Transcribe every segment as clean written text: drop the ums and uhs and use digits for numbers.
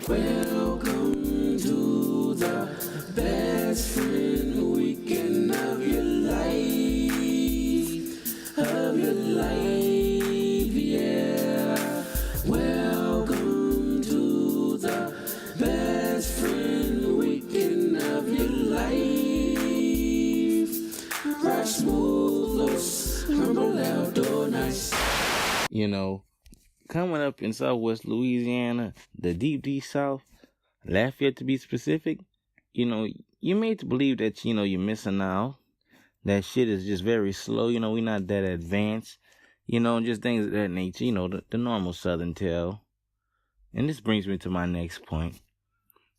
Welcome to the best friend weekend of your life, yeah. Welcome to the best friend weekend of your life. Rog Smuve, humble Aldo NICE. You know, coming up in Southwest Louisiana, the deep South, Lafayette to be specific, you know, you're made to believe that, you know, you're missing out. That shit is just very slow. You know, we're not that advanced. You know, just things of that nature. You know, the normal Southern tale. And this brings me to my next point.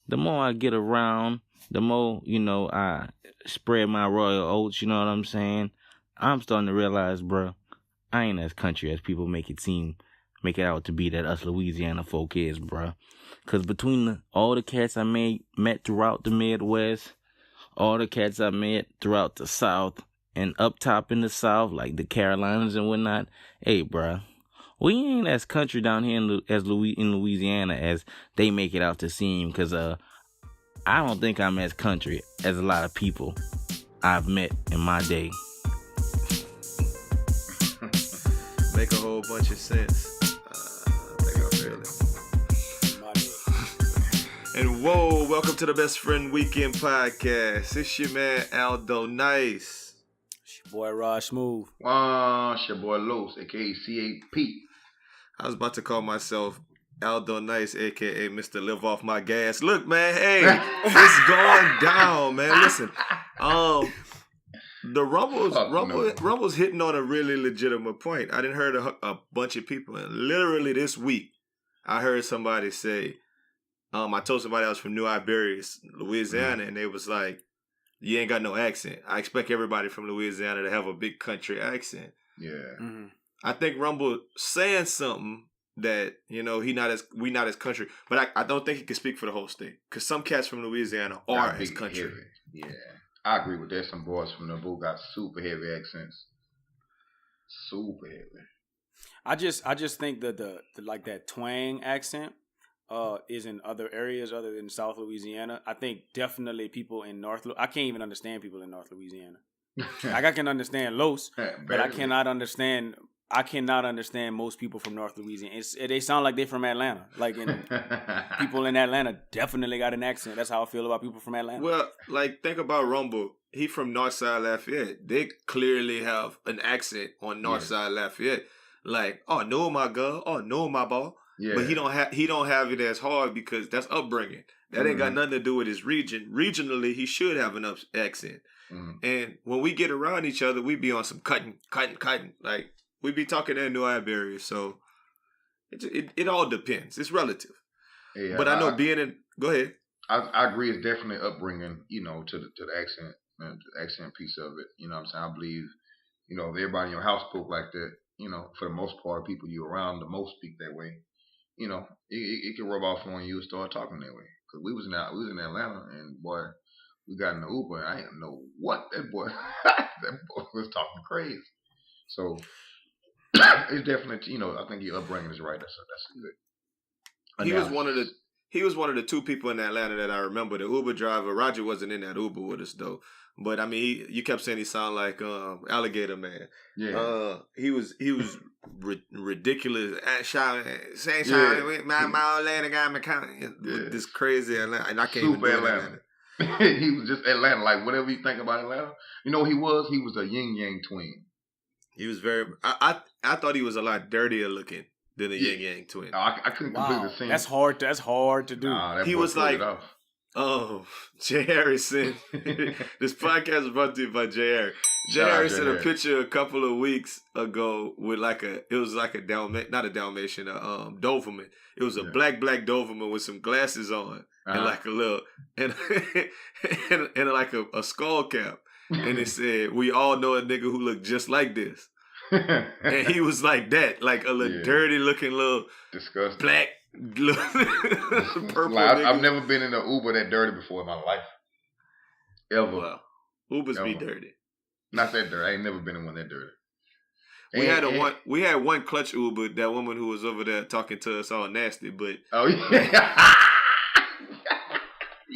The more I get around, the more, you know, I spread my royal oats, you know what I'm saying? I'm starting to realize, bro, I ain't as country as people make it out to be that us Louisiana folk is, bro. Because between all the cats I met throughout the Midwest, all the cats I met throughout the South, and up top in the South, like the Carolinas and whatnot, hey, bro, we ain't as country down here in Louisiana as they make it out to seem. Because I don't think I'm as country as a lot of people I've met in my day. Make a whole bunch of sense. I think I feel it. And whoa, welcome to the Best Friend Weekend Podcast. It's your man Aldo NICE. It's your boy Rog Smuve. It's your boy Los, aka C.A.P. I was about to call myself Aldo NICE, aka Mr. Live Off My Gas. Look, man, hey, it's going down, man. Listen, the Rumble's hitting on a really legitimate point. I didn't heard a bunch of people, and literally this week, I heard somebody say, I told somebody else from New Iberia, Louisiana, and they was like, you ain't got no accent. I expect everybody from Louisiana to have a big country accent. Yeah. Mm-hmm. I think Rumble saying something that, you know, we not as country, but I don't think he can speak for the whole state, because some cats from Louisiana are as country. Heavy. Yeah. I agree with that. Some boys from the Boo got super heavy accents. Super heavy. I just think that the like that twang accent is in other areas other than South Louisiana. I think definitely people in I can't even understand people in North Louisiana. Like I can understand Los, but I cannot understand most people from North Louisiana. They sound like they're from Atlanta. Like people in Atlanta definitely got an accent. That's how I feel about people from Atlanta. Well, like think about Rumble. He from Northside Lafayette. They clearly have an accent on Northside Lafayette. Like, oh no, my girl. Oh no, my ball. Yeah. But he don't have it as hard because that's upbringing. That ain't got nothing to do with his region. Regionally, he should have an accent. Mm-hmm. And when we get around each other, we be on some cutting. Like we be talking in New Iberia. So it all depends. It's relative. Yeah, but I know being in. Go ahead. I agree. It's definitely upbringing. You know, to the accent, the accent piece of it. You know what I'm saying? I believe. You know, if everybody in your house spoke like that, you know, for the most part, people you around the most speak that way. You know, it can rub off on you and start talking that way. Because we was in Atlanta, and boy, we got in the Uber, and I didn't know what that boy was talking crazy. So it's definitely, you know, I think your upbringing is right. That's good. He was one of the two people in Atlanta that I remember. The Uber driver, Roger wasn't in that Uber with us though. But I mean, you kept saying he sounded like Alligator Man. Yeah. He was ridiculous. Shouting, my old lady got me counting. This crazy Atlanta, and I can't Super even do Atlanta. He was just Atlanta. Like whatever you think about Atlanta, you know, he was a yin yang twin. He was very. I thought he was a lot dirtier looking than a yin yang twin. I couldn't completely see. That's hard to do. He was like. Oh, Jay Harrison. This podcast is brought to you by Jay Harris. Jay Harris sent a picture a couple of weeks ago with not a Dalmatian, a Doberman. It was a black Doberman with some glasses on and like a little, and like a skull cap. And it said, "We all know a nigga who looked just like this." And he was like that, like a little dirty looking little disgusting black. Purple I've never been in an Uber that dirty before in my life. Ever. Well, Ubers be dirty. Not that dirty. I ain't never been in one that dirty. We had one clutch Uber, that woman who was over there talking to us all nasty, but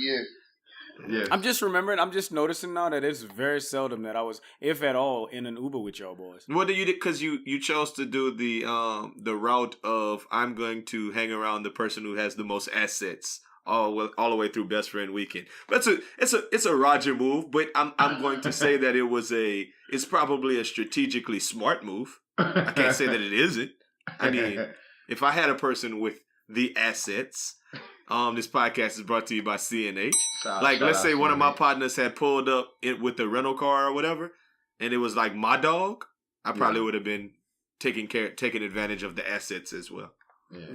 Yes. I'm just noticing now that it's very seldom that I was, if at all, in an Uber with y'all boys. What do you do? Because you chose to do the route of I'm going to hang around the person who has the most assets all the way through Best Friend Weekend. But it's a Roger move. But I'm going to say that it's probably a strategically smart move. I can't say that it isn't. I mean, if I had a person with the assets. This podcast is brought to you by C&H. Let's say one of my partners had pulled up with the rental car or whatever, and it was like my dog. I probably would have been taking advantage of the assets as well. Yeah.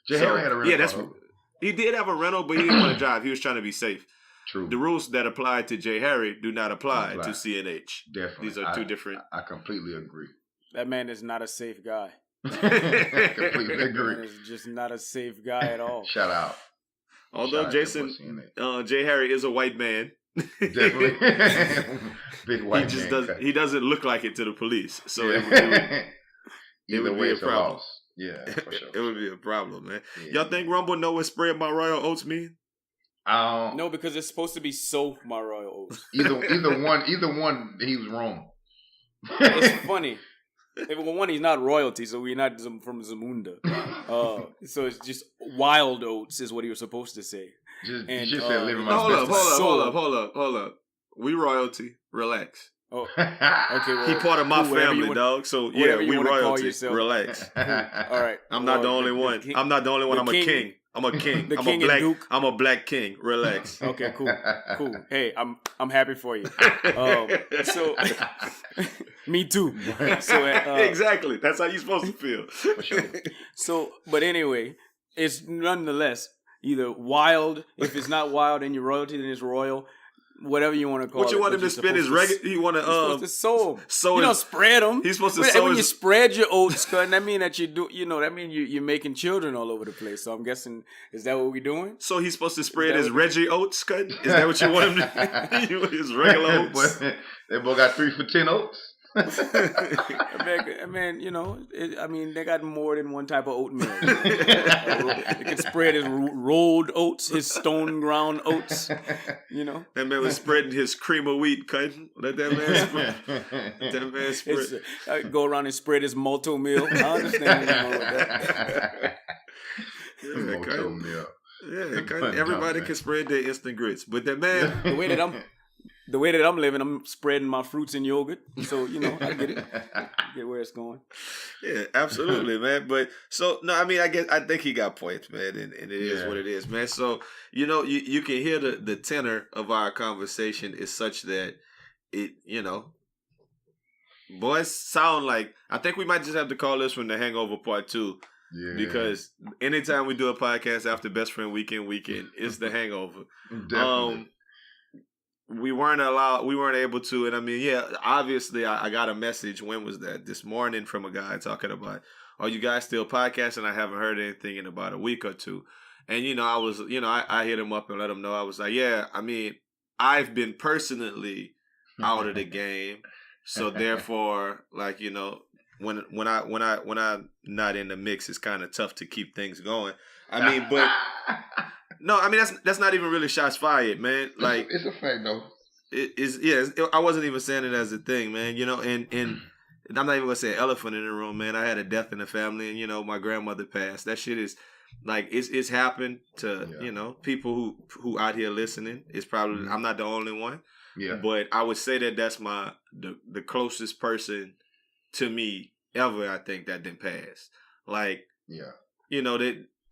Jay Harry had a rental. He did have a rental, but he didn't want to drive. He was trying to be safe. True. The rules that apply to Jay Harry do not apply to C&H. Definitely. These are two different. I completely agree. That man is not a safe guy. Completely agree. That man is just not a safe guy at all. Shout out. Although Jay Harry is a white man. Definitely. Big white man. He doesn't look like it to the police. So it would be a problem. Yeah, for sure. It would be a problem, man. Yeah. Y'all think Rumble know what spread my royal oats mean? No, because it's supposed to be so my royal oats. Either one, he was wrong. It's funny. One, he's not royalty, so we're not from Zamunda. So it's just wild oats is what he was supposed to say. You just said living my Hold up. We royalty. Relax. Oh, okay. Well, he part of my family, dog. So yeah, we royalty. Relax. All right. I'm not the only one. I'm not the only one. I'm a king. I'm a king. I'm a black king. Relax. Okay, cool. Hey, I'm happy for you. So me too. So exactly. That's how you're supposed to feel. For sure. So, but anyway, it's nonetheless either wild. If it's not wild and you're royalty, then it's royal. Whatever you want to call it. What you want him to spin is regular? You want to supposed to sow them. So you don't spread them. He's supposed to sow. When you spread your oats, that mean that you do. That mean you're making children all over the place. So I'm guessing, is that what we're doing? So he's supposed to spread his Reggie oats, cut? Is that what you want him to do? His regular oats. That boy got 3 for 10 oats. Man, they got more than one type of oatmeal. They can spread his rolled oats, his stone ground oats. That man was spreading his cream of wheat, cutting. Let that man spread. Go around and spread his malto meal. I understand that. Malto meal. Yeah, everybody can spread their instant grits, but that man, the way that I'm living, I'm spreading my fruits and yogurt. So, I get it. I get where it's going. Yeah, absolutely, man. But I think he got points, man, and it is what it is, man. So, you can hear the tenor of our conversation is such that it, boys sound like, I think we might just have to call this one the Hangover Part 2. Yeah. Because anytime we do a podcast after Best Friend Weekend, it's the Hangover. Definitely. We weren't able to, and obviously I got a message, when was that? This morning, from a guy talking about, are you guys still podcasting? I haven't heard anything in about a week or two. And, I was, I hit him up and let him know. I was like, I've been personally out of the game. So therefore, like, when I'm not in the mix, it's kind of tough to keep things going. But no, that's not even really shots fired, man. Like, it's a fact though. I wasn't even saying it as a thing, man. And I'm not even gonna say elephant in the room, man. I had a death in the family, and my grandmother passed. That shit is like it's happened to people who out here listening. It's probably I'm not the only one. Yeah. But I would say that that's the closest person to me ever. I think that didn't pass. Like,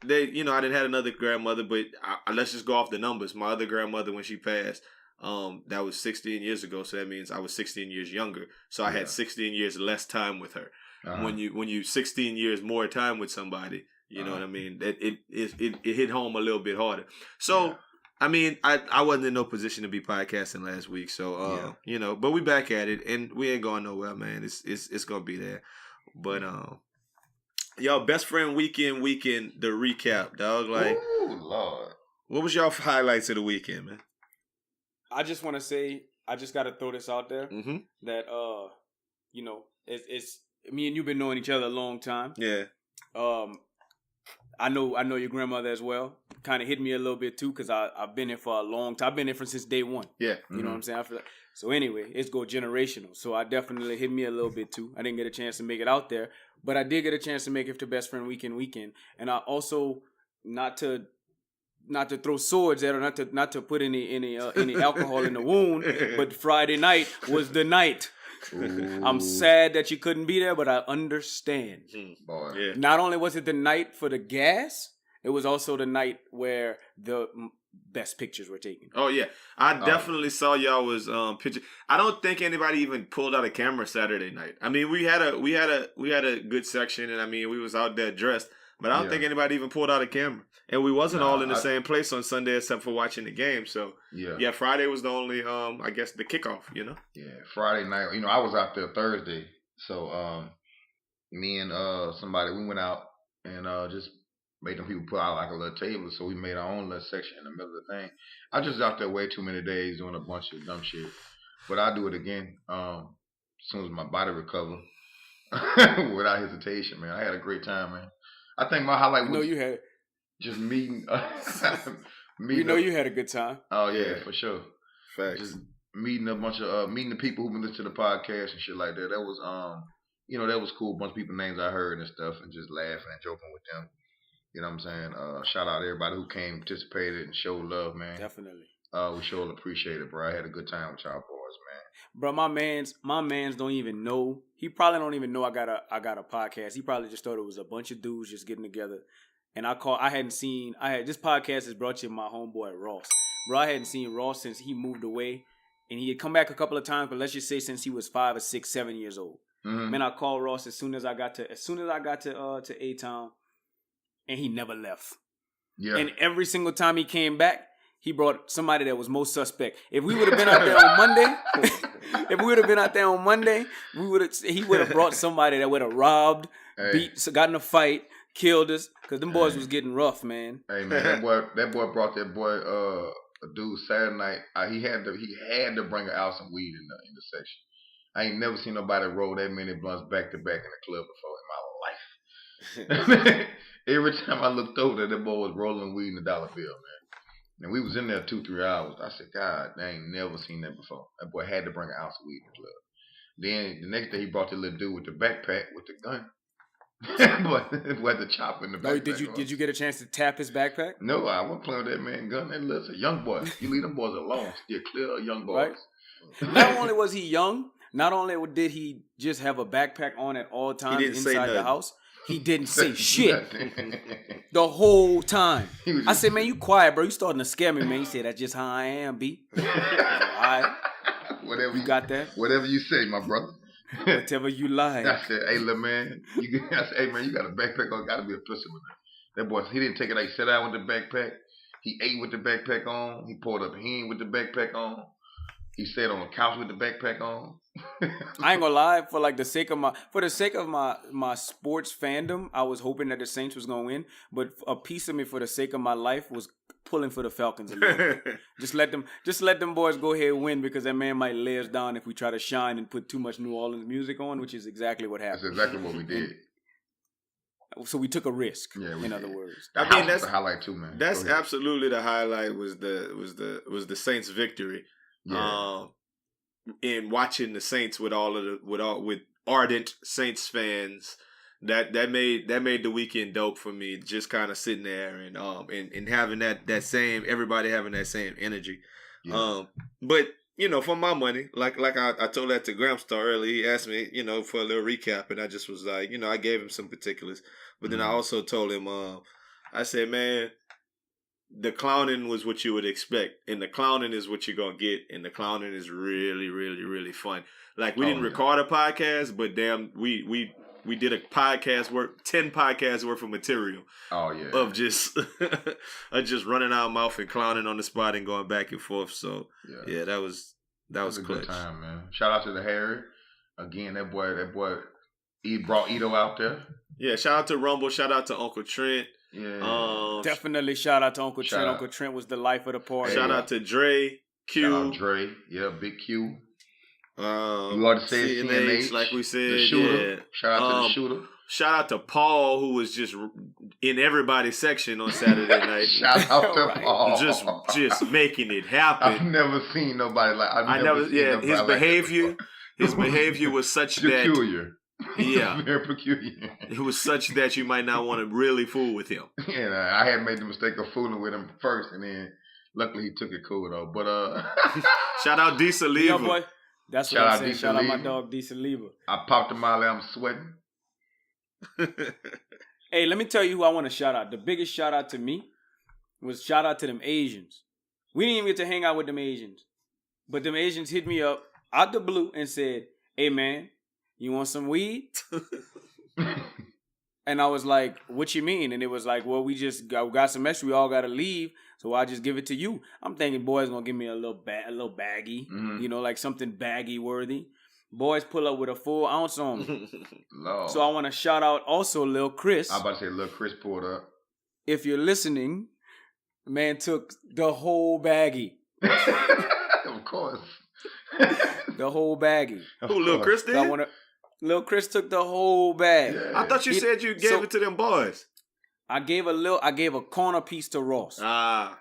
They, I didn't have another grandmother, but let's just go off the numbers. My other grandmother, when she passed, that was 16 years ago. So that means I was 16 years younger. So I had 16 years less time with her. When you 16 years more time with somebody, you know what I mean? It hit home a little bit harder. So, I wasn't in no position to be podcasting last week. So, but we back at it, and we ain't going nowhere, man. It's gonna be there. But y'all, Best Friend Weekend, the recap, dog. Like, ooh, Lord. What was y'all highlights of the weekend, man? I just want to say, I just got to throw this out there, that, it's me and you've been knowing each other a long time. Yeah. I know your grandmother as well. Kind of hit me a little bit too, because I've been here for a long time. I've been here since day one. Yeah. You know what I'm saying? I feel like, so anyway, it's go generational. So I definitely hit me a little bit too. I didn't get a chance to make it out there, but I did get a chance to make it to Best Friend Weekend. And I also, not to throw swords at, or not to put any alcohol in the wound, but Friday night was the night. Ooh. I'm sad that you couldn't be there, but I understand. Boy. Yeah. Not only was it the night for the gas, it was also the night where the best pictures were taken. Oh yeah, I definitely saw y'all was picture. I don't think anybody even pulled out a camera Saturday night. I mean, we had a good section, and I mean, we was out there dressed, but I don't think anybody even pulled out a camera. And we wasn't all in the same place on Sunday except for watching the game. So yeah, Friday was the only I guess the kickoff. You know. Yeah, Friday night. You know, I was out there Thursday, so me and somebody, we went out and just made them people put out like a little table, so we made our own little section in the middle of the thing. I just out there way too many days doing a bunch of dumb shit, but I'll do it again as soon as my body recover without hesitation, man. I had a great time, man. I think my highlight was you had just meeting. You had a good time. Oh yeah, for sure. Facts. Just meeting a bunch of meeting the people who been listening to the podcast and shit like that. That was that was cool. A bunch of people names I heard and stuff, and just laughing and joking with them. You know what I'm saying? Shout out to everybody who came, participated, and showed love, man. Definitely. We sure appreciate it, bro. I had a good time with y'all boys, man. Bro, my mans don't even know. He probably don't even know I got a podcast. He probably just thought it was a bunch of dudes just getting together. And this podcast is brought to you by my homeboy Ross. Bro, I hadn't seen Ross since he moved away. And he had come back a couple of times, but let's just say since he was 5 or 6, 7 years old. Mm-hmm. Man, I called Ross as soon as I got to A-Town. And he never left. Yeah. And every single time he came back, he brought somebody that was most suspect. If we would have been out there on Monday, he would have brought somebody that would have robbed, got in a fight, killed us, because them boys was getting rough, man. Hey man, that boy brought that boy a dude Saturday night. He had to bring an ounce of weed in the section. I ain't never seen nobody roll that many blunts back to back in the club before in my life. Every time I looked over there, that boy was rolling weed in the dollar bill, man. And we was in there 2-3 hours. I said, God, I ain't never seen that before. That boy had to bring an ounce of weed in the club. Then the next day he brought the little dude with the backpack with the gun. Boy had the chopper in the backpack. Did you get a chance to tap his backpack? No, I wasn't playing with that man gun. That little a young boy. You leave them boys alone. Steer clear of young boys. Right? Not only was he young, not only did he just have a backpack on at all times inside the house, he didn't say shit the whole time. I said, man, you quiet, bro. You starting to scare me, man. He said, that's just how I am, B. All right. Whatever you got that? Whatever you say, my brother. Whatever you like. I said, hey, little man. I said, hey, man, you got a backpack on. Got to be a pistol with that. That boy, he didn't take it. He sat down with the backpack. He ate with the backpack on. He poured up a hen with the backpack on. He sat on the couch with the backpack on. I ain't gonna lie, for the sake of my sports fandom, I was hoping that the Saints was gonna win. But a piece of me, for the sake of my life, was pulling for the Falcons a little bit. Just let them boys go ahead and win, because that man might lay us down if we try to shine and put too much New Orleans music on, which is exactly what happened. That's exactly what we did. So we took a risk. Yeah, in other words. I mean, that's the highlight too, man. That's absolutely the highlight. Was the Saints' victory. Yeah. In watching the Saints with ardent Saints fans, that made the weekend dope for me. Just kind of sitting there and having that same, everybody having that same energy. Yeah. But for my money, like I told that to Gramstar earlier. He asked me, for a little recap, and I just was like, I gave him some particulars, but then I also told him, I said, man, the clowning was what you would expect, and the clowning is what you're gonna get, and the clowning is really, really, really fun. Like, we didn't record a podcast, but damn, we did a podcast 10 podcasts worth of material. Oh yeah. Of just running our mouth and clowning on the spot and going back and forth. So yeah, that was a clutch. Good time, man. Shout out to the Harry. Again, that boy he brought Ito out there. Yeah, shout out to Rumble, shout out to Uncle Trent. Yeah. Definitely shout out to Uncle Trent. Uncle Trent was the life of the party. Shout out to Dre, Q. Shout out Dre. Yeah, Big Q. You already said CNH, like we said. The shooter. Yeah. Shout out to the shooter. Shout out to Paul, who was just in everybody's section on Saturday night. Shout out to Paul. Just making it happen. I've never seen nobody like. His behavior was such peculiar. Yeah, very peculiar. It was such that you might not want to really fool with him. And I had made the mistake of fooling with him first, and then luckily he took it cool though. But shout out D. Saliva. Yeah, boy. That's what I said. Shout out my dog D. Saliva. I popped a mile. I'm sweating. Hey, let me tell you who I want to shout out. The biggest shout out to me was shout out to them Asians. We didn't even get to hang out with them Asians, but them Asians hit me up out the blue and said, "Hey man, you want some weed?" And I was like, "What you mean?" And it was like, "Well, we got some extra. We all got to leave, so I just give it to you." I'm thinking, boys gonna give me a little baggie, like something baggy worthy. Boys pull up with a full ounce on me. So I want to shout out also Lil Chris. I about to say Lil Chris pulled up. If you're listening, man took the whole baggie. Of course. The whole baggie. Who, Lil Chris did? Lil Chris took the whole bag. Yeah. I thought you said you gave it to them boys. I gave a corner piece to Ross. Ah.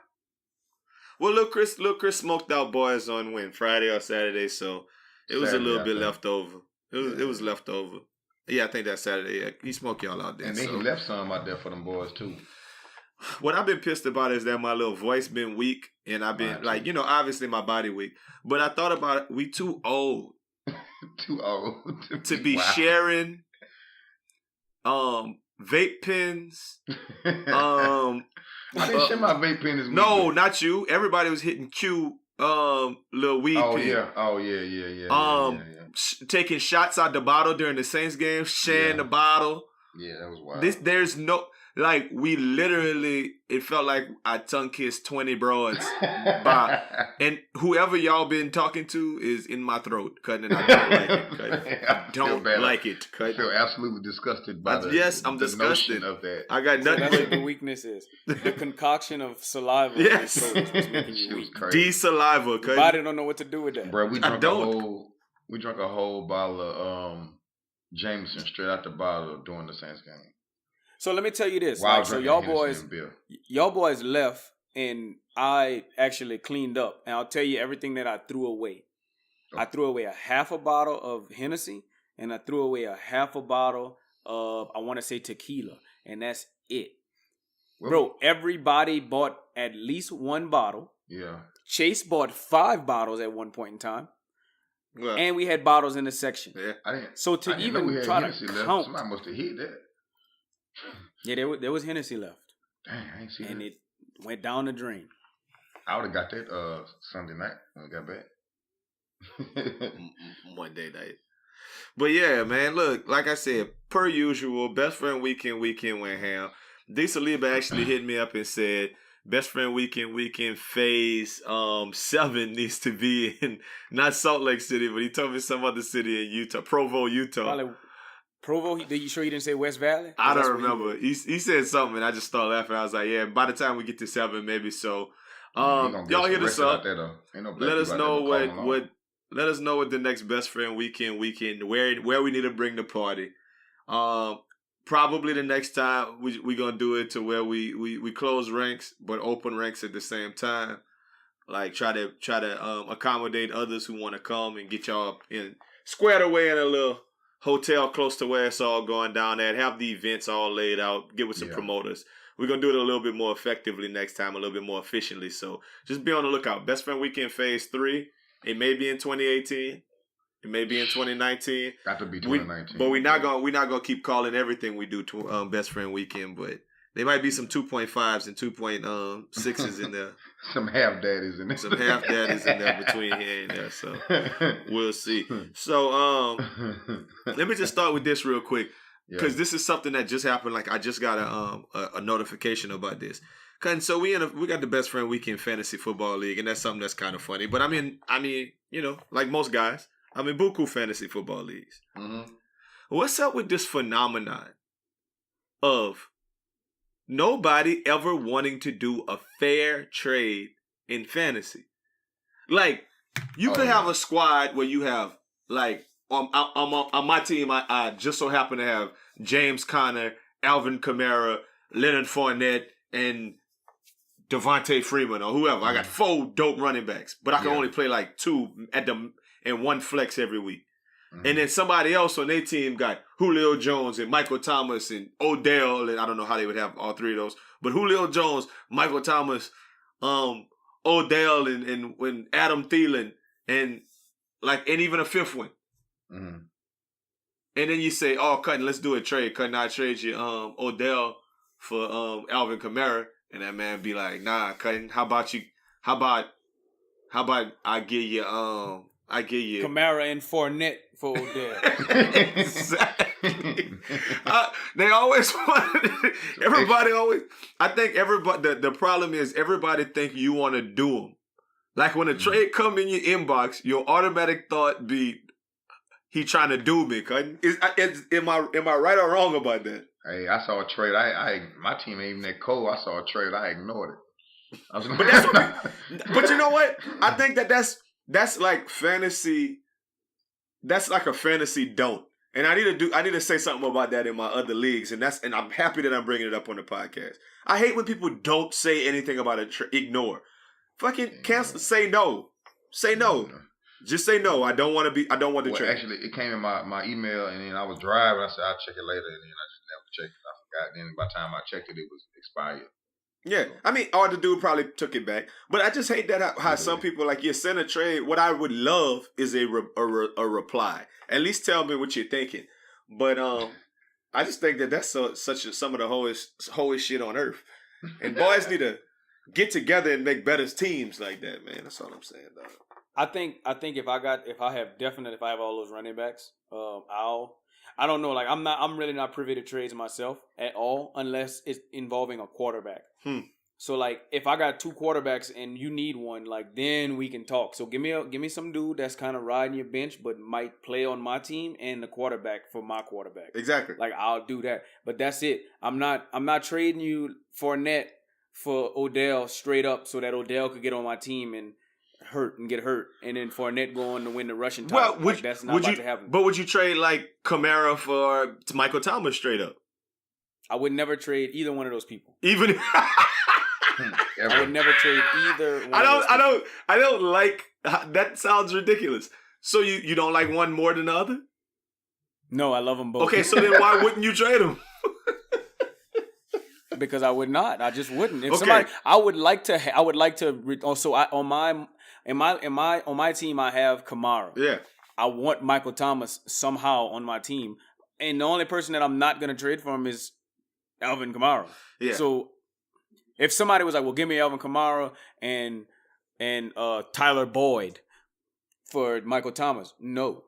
Well, Lil Chris smoked out boys on Friday or Saturday, so it was Saturday, a little bit left over. It was left over. Yeah, I think that's Saturday. Yeah, he smoked y'all out there. And then he left some out there for them boys too. What I've been pissed about is that my little voice been weak, and I've been obviously my body weak. But I thought about it. We too old. Too old to be sharing vape pens. I didn't share my vape pen this week. No, not you. Everybody was hitting Q little weed pen. Yeah. Taking shots out the bottle during the Saints game, sharing the bottle. Yeah, that was wild. There's no we literally, it felt like I tongue kissed 20 broads. And whoever y'all been talking to is in my throat, cutting, and I don't like it. I don't like it. I feel absolutely disgusted by I'm disgusted of that. I got nothing. That's what the weakness is. The concoction of saliva. Yes. Is making you weak. D-saliva. Your body don't know what to do with that. Bro, we drank a whole bottle of Jameson straight out the bottle during the Saints game. So let me tell you this. So y'all boys left, and I actually cleaned up. And I'll tell you everything that I threw away. Oh. I threw away a half a bottle of Hennessy, and I threw away a half a bottle of, I want to say, tequila. And that's it. Well, bro, everybody bought at least one bottle. Yeah. Chase bought 5 bottles at one point in time. Well, and we had bottles in the section. Yeah. I didn't try to count. Somebody must have hit that. Yeah, there was Hennessy left. Dang, I ain't seen that. And it went down the drain. I would have got that Sunday night when I got back. Monday night. But yeah, man, look, like I said, per usual, Best Friend Weekend went ham. D. Saliba actually hit me up and said, Best Friend Weekend Phase 7 needs to be in, not Salt Lake City, but he told me some other city in Utah, Provo, Utah. Probably Provo? You sure he didn't say West Valley? I don't remember. He said something, and I just started laughing. I was like, yeah, by the time we get to 7, maybe so. Y'all hit us up. Let us know what the next Best Friend Weekend, where we need to bring the party. Probably the next time we gonna do it to where we close ranks but open ranks at the same time. Like try to accommodate others who want to come and get y'all in squared away in a little hotel close to where it's all going down at. Have the events all laid out. Get with some promoters. We're going to do it a little bit more effectively next time, a little bit more efficiently. So just be on the lookout. Best Friend Weekend Phase 3. It may be in 2018. It may be in 2019. Got to be 2019. But we're not gonna keep calling everything we do to Best Friend Weekend. But there might be some 2.5s and 2.6s in there. Some half daddies in there. Some half daddies in there between here and there. So we'll see. So let me just start with this real quick. Because this is something that just happened. Like I just got a notification about this. And so we got the Best Friend Weekend Fantasy Football League, and that's something that's kind of funny. But I mean, like most guys, I'm in buku fantasy football leagues. Mm-hmm. What's up with this phenomenon of nobody ever wanting to do a fair trade in fantasy? Like you could have a squad where you have like on my team, I just so happen to have James Conner, Alvin Kamara, Leonard Fournette, and Devontae Freeman or whoever. I got 4 dope running backs, but I can only play like 2 and 1 flex every week. And then somebody else on their team got Julio Jones and Michael Thomas and Odell, and I don't know how they would have all 3 of those, but Julio Jones, Michael Thomas, Odell, and when Adam Thielen, and even a 5th one. And then you say, "Oh, Cutting, let's do a trade. Cutting, I trade you Odell for Alvin Kamara," and that man be like, "Nah, Cutting, how about I give you Kamara and Fournette for Odell." Exactly. They always wanted. Everybody always. I think everybody. The problem is everybody think you want to do them. Like when a trade come in your inbox, your automatic thought be, he trying to do me. Am I right or wrong about that? Hey, I saw a trade. My team ain't even that cold. I saw a trade. I ignored it. But you know what? I think that's like fantasy. That's like a fantasy don't. And I need to say something about that in my other leagues, and I'm happy that I'm bringing it up on the podcast. I hate when people don't say anything about it. Ignore. Fucking cancel. Say no. Say no. Just say no. I don't want the trade. Actually, it came in my email, and then I was driving. I said I'll check it later, and then I just never checked it. I forgot. Then by the time I checked it, it was expired. Yeah, I mean, or the dude probably took it back. But I just hate that how some people you send a trade. What I would love is a reply. At least tell me what you're thinking. But I just think that's some of the hoest shit on earth. And boys need to get together and make better teams like that, man. That's all I'm saying, dog. I think if I have all those running backs, I don't know. Like I'm really not privy to trades myself at all, unless it's involving a quarterback. So like if I got 2 quarterbacks and you need one, like then we can talk. So give me some dude that's kind of riding your bench, but might play on my team and the quarterback for my quarterback. Exactly. Like I'll do that, but that's it. I'm not trading you Fournette for Odell straight up so that Odell could get on my team and get hurt, and then Fournette go on to win the rushing title. Well, that's not about to happen. But would you trade like Kamara for Michael Thomas straight up? I would never trade either one of those people. Even I would never trade either one I don't like that. Sounds ridiculous. So you don't like one more than the other? No, I love them both. Okay, so then why wouldn't you trade them? Because I would not. I just wouldn't. If somebody, I would like to. Also, on my team, I have Kamara. Yeah. I want Michael Thomas somehow on my team, and the only person that I'm not going to trade for him is Alvin Kamara. Yeah. So if somebody was like, "Well, give me Alvin Kamara and Tyler Boyd for Michael Thomas," no.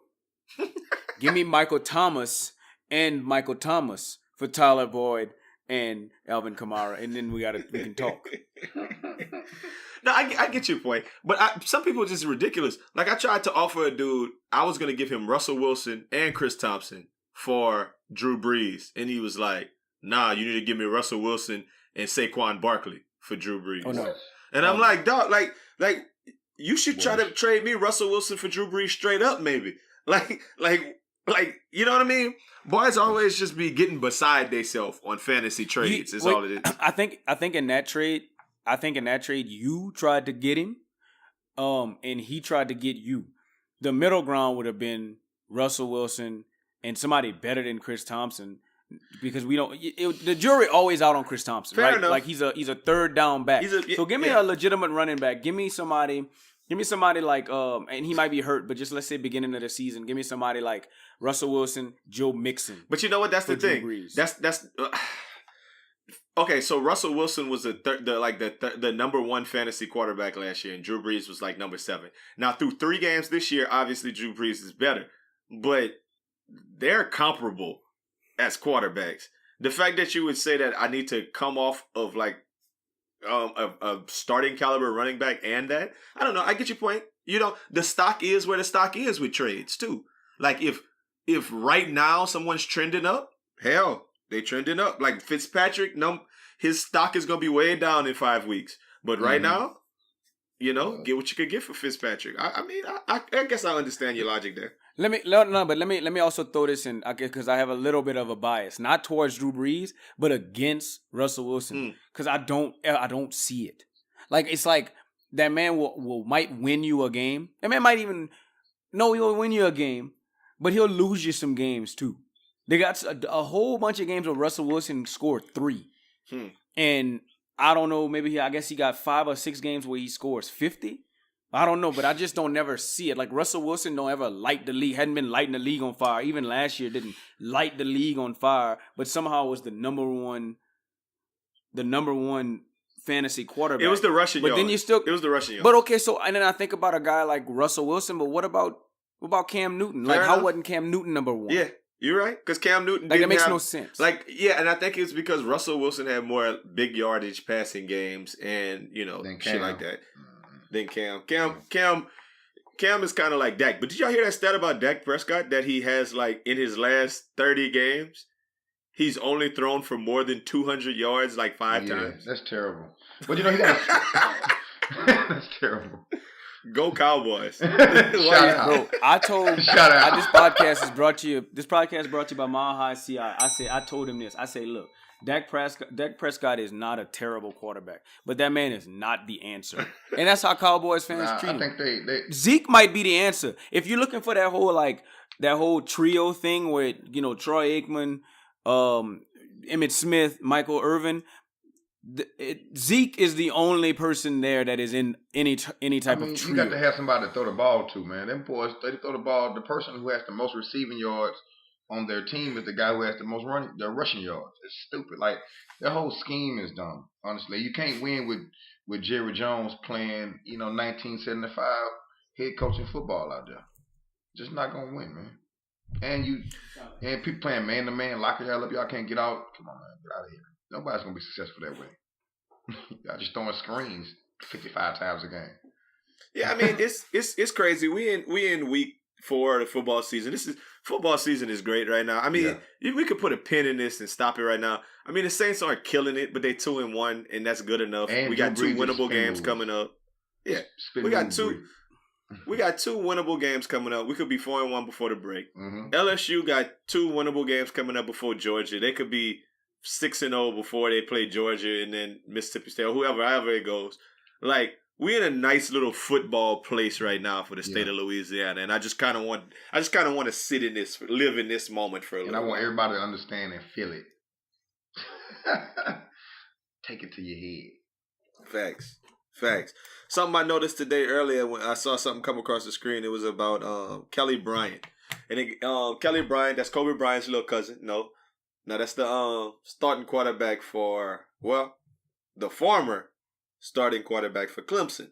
Give me Michael Thomas and Michael Thomas for Tyler Boyd and Alvin Kamara, and then we can talk. No, I get your point, but some people are just ridiculous. Like I tried to offer a dude, I was going to give him Russell Wilson and Chris Thompson for Drew Brees, and he was like, "Nah, you need to give me Russell Wilson and Saquon Barkley for Drew Brees." Oh no! And I'm like, dog, like you should try to trade me Russell Wilson for Drew Brees straight up, maybe. Like, you know what I mean? Boys always just be getting beside theyself on fantasy trades. All it is. I think in that trade, you tried to get him, and he tried to get you. The middle ground would have been Russell Wilson and somebody better than Chris Thompson, because we don't. The jury always out on Chris Thompson, Fair right? enough. Like he's a third down back. So give me a legitimate running back. Give me somebody like and he might be hurt, but just let's say beginning of the season, give me somebody like Russell Wilson, Joe Mixon. But you know what? That's the thing. That's okay. So Russell Wilson was the number 1 fantasy quarterback last year, and Drew Brees was like number 7. Now through 3 games this year, obviously Drew Brees is better, but they're comparable as quarterbacks. The fact that you would say that I need to come off of like a starting caliber running back and that, I don't know. I get your point. You know, the stock is where the stock is with trades too. Like if right now someone's trending up, hell, they trending up. Like Fitzpatrick, his stock is gonna be way down in 5 weeks. But right now, get what you could get for Fitzpatrick. I guess I understand your logic there. Let me also throw this in, because I have a little bit of a bias, not towards Drew Brees, but against Russell Wilson, because I don't see it. Like, it's like that man might win you a game. That man might even he'll win you a game, but he'll lose you some games too. They got a whole bunch of games where Russell Wilson scored 3, and I don't know. I guess he got 5 or 6 games where he scores 50. I don't know, but I just don't never see it. Like, Russell Wilson don't ever light the league. Hadn't been lighting the league on fire. Even last year didn't light the league on fire, but somehow was the number one fantasy quarterback. It was the rushing yards. It was the rushing yards. But okay, so and then I think about a guy like Russell Wilson, but what about Cam Newton? Fair Like, enough. how wasn't Cam Newton number 1? Yeah, you're right. Because Cam Newton Like, it makes no sense. Like, yeah, and I think it's because Russell Wilson had more big yardage passing games and shit like that than Cam. Cam is kind of like Dak. But did y'all hear that stat about Dak Prescott that he has, like, in his last 30 games, he's only thrown for more than 200 yards like 5 times? That's terrible. But he got that's terrible. Go Cowboys. Shout out. Bro, Shout out. This podcast is brought to you by Mile High CI. I told him this. I say, look, Dak Prescott is not a terrible quarterback, but that man is not the answer. And that's how Cowboys fans treat him. I think they Zeke might be the answer. If you're looking for that whole trio thing with, Troy Aikman, Emmitt Smith, Michael Irvin, Zeke is the only person there that is in any type of trio. You got to have somebody to throw the ball to, man. Them boys, they throw the ball. The person who has the most receiving yards on their team is the guy who has the most rushing yards. It's stupid. Like, their whole scheme is dumb. Honestly, you can't win with Jerry Jones playing, 1975 head coaching football out there. Just not gonna win, man. And people playing man to man, lock your hell up. Y'all can't get out. Come on, man, get out of here. Nobody's gonna be successful that way. Y'all just throwing screens 55 times a game. Yeah, I mean, it's crazy. We in week 4 of the football season. Football season is great right now. I mean, we could put a pin in this and stop it right now. I mean, the Saints aren't killing it, but they 2-1, and that's good enough. And we got 2 winnable games moves. coming up. Yeah, we got 2 winnable games coming up. We could be 4-1 before the break. Mm-hmm. LSU got 2 winnable games coming up before Georgia. They could be 6-0 before they play Georgia and then Mississippi State or however it goes. Like, we're in a nice little football place right now for the state of Louisiana, and I just kind of want to live in this moment for a little while. And I want everybody to understand and feel it. Take it to your head. Facts. Something I noticed today earlier when I saw something come across the screen. It was about Kelly Bryant, and Kelly Bryant, that's Kobe Bryant's little cousin. No, that's the starting quarterback for the former starting quarterback for Clemson.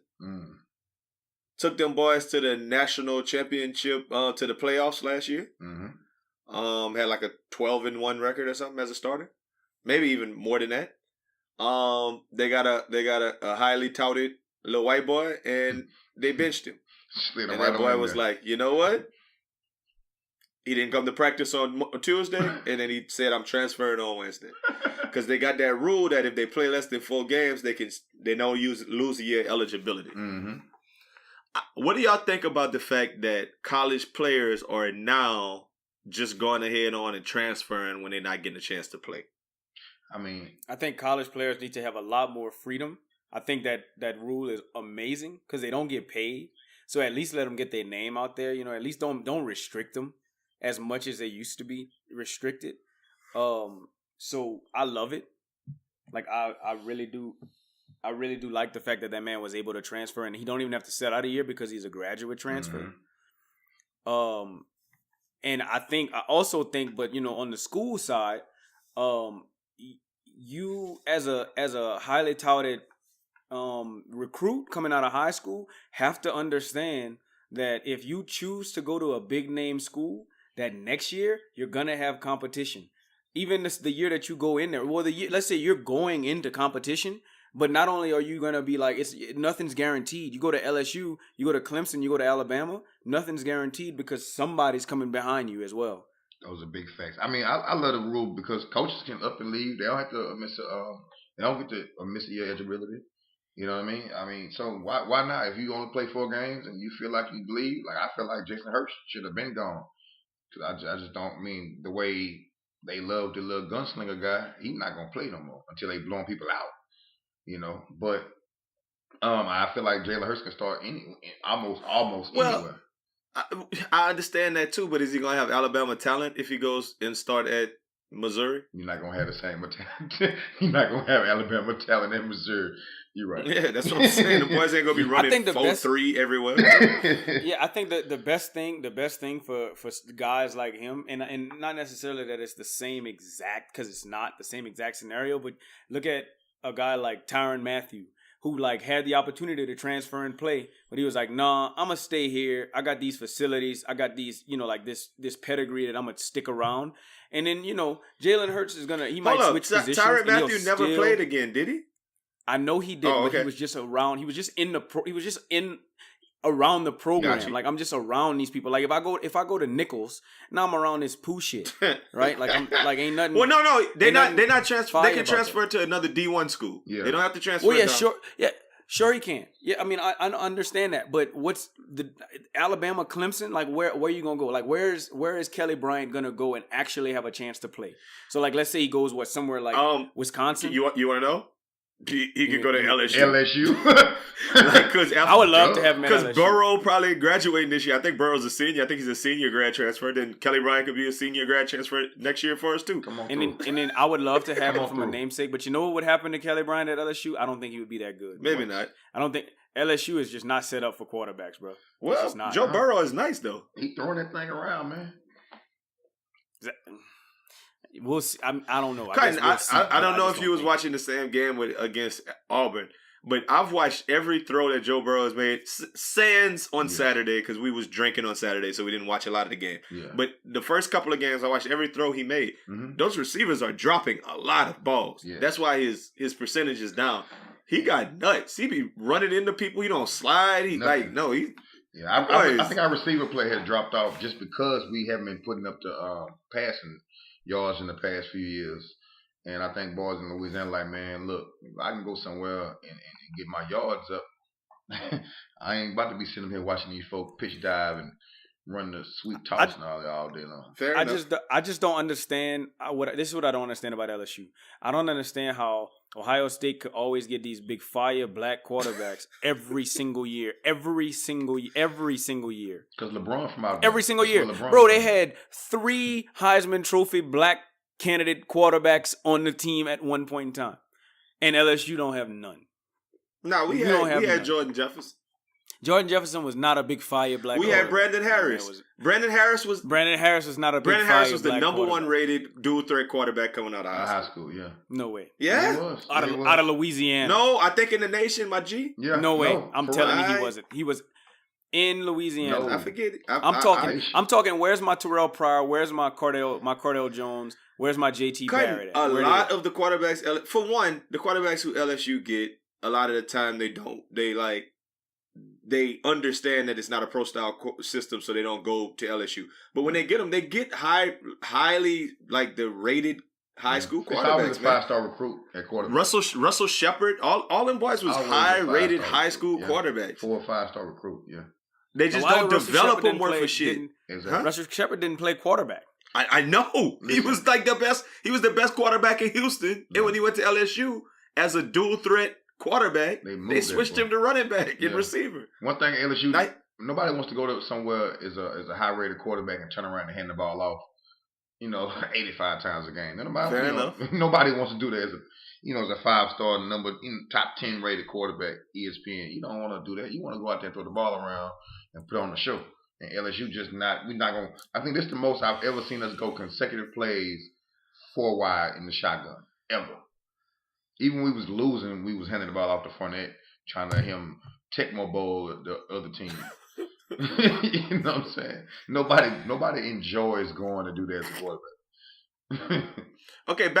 Took them boys to the national championship, to the playoffs last year. Mm-hmm. Had like a 12-1 record or something as a starter, maybe even more than that. They got a highly touted little white boy, and they benched him. And that boy was like, you know what? He didn't come to practice on Tuesday, and then he said, I'm transferring on Wednesday. Because they got that rule that if they play less than 4 games, they don't lose a year eligibility. Mm-hmm. What do y'all think about the fact that college players are now just going ahead on and transferring when they're not getting a chance to play? I think college players need to have a lot more freedom. I think that rule is amazing because they don't get paid. So at least let them get their name out there. At least don't restrict them as much as they used to be restricted. So I love it. Like, I really do. I really do like the fact that man was able to transfer, and he don't even have to sit out a year because he's a graduate transfer. Mm-hmm. And I also think, but on the school side, you as a highly touted recruit coming out of high school have to understand that if you choose to go to a big name school, that next year you're gonna have competition. Even the year that you go in there, let's say you're going into competition, but not only are you gonna be like, nothing's guaranteed. You go to LSU, you go to Clemson, you go to Alabama, nothing's guaranteed because somebody's coming behind you as well. Those are big facts. I love the rule because coaches can up and leave. They don't have to miss a year eligibility. You know what I mean? I mean, so why not? If you only play 4 games and you feel like you bleed, like I feel like Jason Hurts should have been gone. Cause I just don't mean the way they love the little gunslinger guy. He's not gonna play no more until they blowing people out. You know, but I feel like Jalen Hurts can start almost anywhere. I understand that too, but is he gonna have Alabama talent if he goes and start at Missouri? You're not gonna have the same talent. You're not gonna have Alabama talent in Missouri. You're right. Yeah, that's what I'm saying. The boys ain't gonna be running 4-3 everywhere. Yeah, I think the best thing for guys like him, and not necessarily that it's the same exact, because it's not the same exact scenario, but look at a guy like Tyrann Mathieu, who like had the opportunity to transfer and play, but he was like, nah, I'm gonna stay here. I got these facilities. I got these, like this pedigree that I'm gonna stick around. And then, Jalen Hurts is he might switch positions. Tyrann Mathieu never played again, did he? I know he did, but he was just around. He was just around the program. Gotcha. Like, I'm just around these people. Like, if I go to Nichols, now I'm around this poo shit, right? Like, I'm like, ain't nothing. Well, no, they're not transfer. They can transfer to another D1 school. Yeah, they don't have to transfer. Well, yeah, sure he can. Yeah, I mean, I understand that, but what's the Alabama, Clemson? Like, where are you gonna go? Like, where is Kelly Bryant gonna go and actually have a chance to play? So, like, let's say he goes somewhere like Wisconsin. You want to know? He could go to LSU. I would love to have him at LSU. Because Burrow probably graduating this year. I think Burrow's a senior. I think he's a senior grad transfer. Then Kelly Bryant could be a senior grad transfer next year for us too. Come on, and then I would love to have him from a namesake. But you know what would happen to Kelly Bryant at LSU? I don't think he would be that good. Maybe not. I don't think LSU is just not set up for quarterbacks, bro. Well, Joe Burrow is nice though. He throwing that thing around, man. We'll see. I don't know. I don't know if you was watching the same game against Auburn, but I've watched every throw that Joe Burrow has made. Sans on Saturday because we was drinking on Saturday, so we didn't watch a lot of the game. Yeah. But the first couple of games, I watched every throw he made. Mm-hmm. Those receivers are dropping a lot of balls. Yeah. That's why his percentage is down. He got nuts. He be running into people. He don't slide. I think our receiver play has dropped off just because we haven't been putting up the passing yards in the past few years. And I think boys in Louisiana like, man, look, if I can go somewhere and get my yards up, I ain't about to be sitting here watching these folks pitch dive and run the sweet toss all day long. Fair enough. I just don't understand this is what I don't understand about LSU. I don't understand how Ohio State could always get these big fire black quarterbacks every single year. Because LeBron from out every single year. Bro, they had 3 Heisman Trophy black candidate quarterbacks on the team at one point in time. And LSU don't have none. No, we had Jordan Jefferson. Jordan Jefferson was not a big fire black. We had Brandon Harris. Brandon Harris was not a big fire black. Brandon Harris was the number 1 rated dual threat quarterback coming out of high school. Yeah. No way. Yeah? He was. Out of Louisiana. No, I think in the nation, my G. Yeah. No way. I'm telling you he wasn't. He was in Louisiana. No, I forget it. I'm talking, where's my Terrell Pryor? Where's my Cordell Jones? Where's my JT Barrett at? A lot of the quarterbacks, for one, the quarterbacks who LSU get, a lot of the time they don't. They understand that it's not a pro style system, so they don't go to LSU. But when they get them, they get highly like the rated high school quarterbacks. It's always a 5-star recruit at quarterback. Russell Shepard, all them boys was high rated high school quarterbacks. 4 or 5-star recruit, yeah. They just don't develop them worth for shit. Exactly. Russell Shepard didn't play quarterback. I know. He was like the best. He was the best quarterback in Houston. Yeah. And when he went to LSU as a dual threat quarterback, they switched him to running back and receiver. One thing LSU, nobody wants to go to somewhere as a high rated quarterback and turn around and hand the ball off, 85 times a game. Fair enough. Nobody wants to do that as a 5-star top 10 rated quarterback. ESPN. You don't want to do that. You want to go out there and throw the ball around and put on the show. And LSU just not. We're not going. I think this is the most I've ever seen us go consecutive plays 4 wide in the shotgun ever. Even when we was losing, we was handing the ball off the front end, trying to let him Tecmo Bowl the other team. You know what I'm saying? Nobody enjoys going to do that as a quarterback. Okay,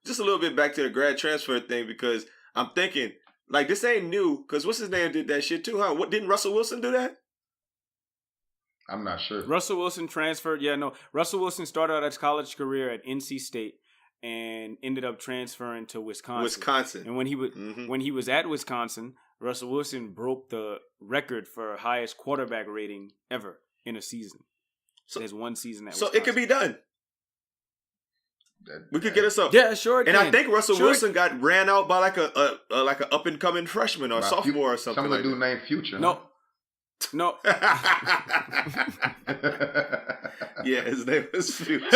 just a little bit back to the grad transfer thing, because I'm thinking, like, this ain't new, because what's his name did that shit too, huh? Didn't Russell Wilson do that? I'm not sure. Russell Wilson transferred. Yeah, no. Russell Wilson started out his college career at NC State. and ended up transferring to Wisconsin. And when he was at Wisconsin, Russell Wilson broke the record for highest quarterback rating ever in a season. So there's one season at Wisconsin. So it could be done. We could get us up. Yeah, sure. And I think Russell Wilson got ran out by like a up and coming freshman or sophomore or something. Some of the dude named Future. No. Yeah, his name was Future.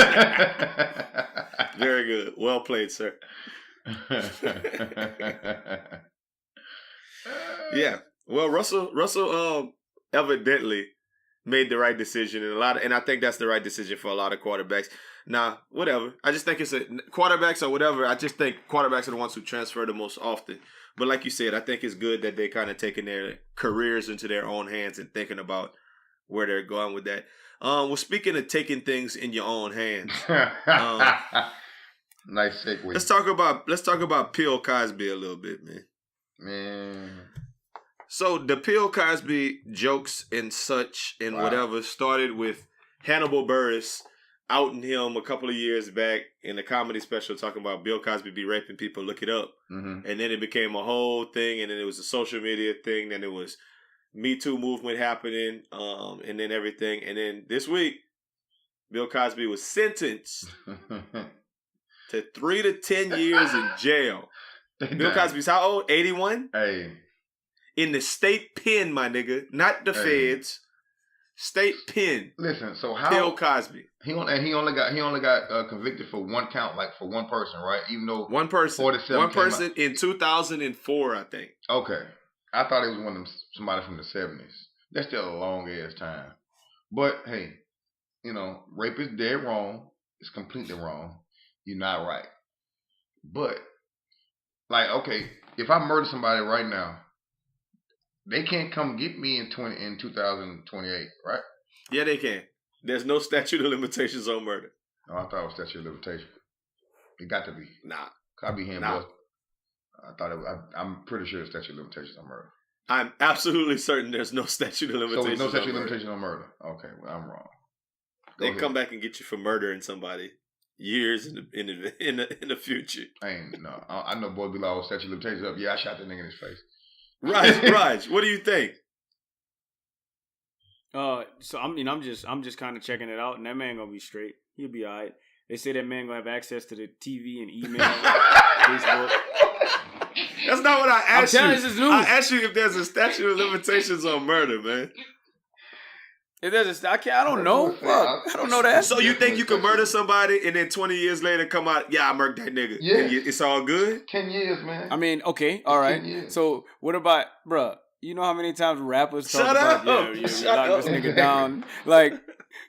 Very good. Well played, sir. Yeah. Well, Russell evidently made the right decision, and I think that's the right decision for a lot of quarterbacks. Nah, whatever. I just think it's quarterbacks or whatever. I just think quarterbacks are the ones who transfer the most often. But like you said, I think it's good that they kind of taking their careers into their own hands and thinking about where they're going with that. Well, speaking of taking things in your own hands, nice segue. Let's talk about Bill Cosby a little bit, man. So the Bill Cosby jokes and such and whatever started with Hannibal Buress outing him a couple of years back in a comedy special talking about Bill Cosby be raping people. Look it up. Mm-hmm. And then it became a whole thing, and then it was a social media thing. Then it was Me Too movement happening, and then everything. And then this week, Bill Cosby was sentenced to 3 to 10 years in jail. Bill Cosby's how old? 81? Hey. In the state pen, my nigga. Not the feds. State pen. Listen, so how Bill Cosby? He only got convicted for one count, like for one person, right? Even though one person in 2004, I think. Okay, I thought it was one of them, somebody from the 70s. That's still a long ass time. But hey, rape is dead wrong. It's completely wrong. You're not right. But like, okay, if I murder somebody right now, they can't come get me in 2028, right? Yeah, they can. There's no statute of limitations on murder. No, I thought it was statute of limitations. It got to be. Nah. Cosby handbook. I'm pretty sure it's statute of limitations on murder. I'm absolutely certain there's no statute of limitations. So no statute of limitations on murder. Okay, well, I'm wrong. They come back and get you for murdering somebody years in the future. I know boys be like, oh, statute of limitations up. Yeah, I shot that nigga in his face. Raj, what do you think? So I'm just kind of checking it out, and that man gonna be straight. He'll be all right. They say that man gonna have access to the TV and email, Facebook. That's not what I asked you. This is news. I asked you if there's a statute of limitations on murder, man. If there's I don't know. Fuck, I don't know that. So you think you can murder somebody and then 20 years later come out, yeah, I murked that nigga. Yeah. It's all good? 10 years, man. I mean, okay, all right. So what about, bruh, you know how many times rappers talk about, lock this nigga down? Like,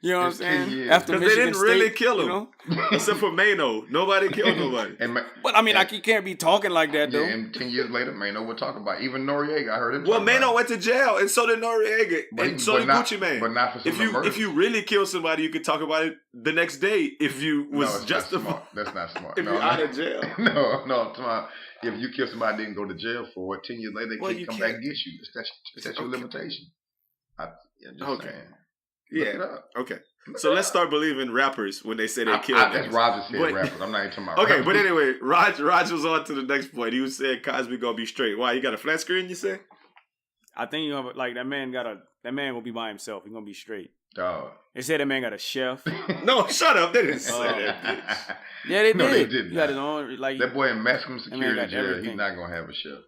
you know what I'm saying? After Michigan they didn't really kill him. Except for Mano. Nobody killed nobody. But I mean, you can't be talking like that, though. Yeah, and 10 years later, Mano will talk about it. Even Noriega, I heard him Well, Mano went to jail, and so did Noriega, and so did Gucci Mane. But not for murder. If you really kill somebody, you could talk about it the next day if you was justified. That's not smart. If you're out of jail. No. If you kill somebody, didn't go to jail for it, 10 years later, they can't come back and get you. That's your limitation. Okay. Yeah. Okay. So let's start believing rappers when they say they killed. That's Roger said rappers. I'm not even talking about okay, rappers. but anyway, Raj was on to the next point. He was saying Cosby gonna be straight. Why? You got a flat screen, you say? I think that man will be by himself. He's gonna be straight. Dog. They said that man got a chef. No, shut up. They didn't say that, bitch. Yeah, they did. No, they didn't. He got his own, that boy in maximum security jail, he's not gonna have a chef.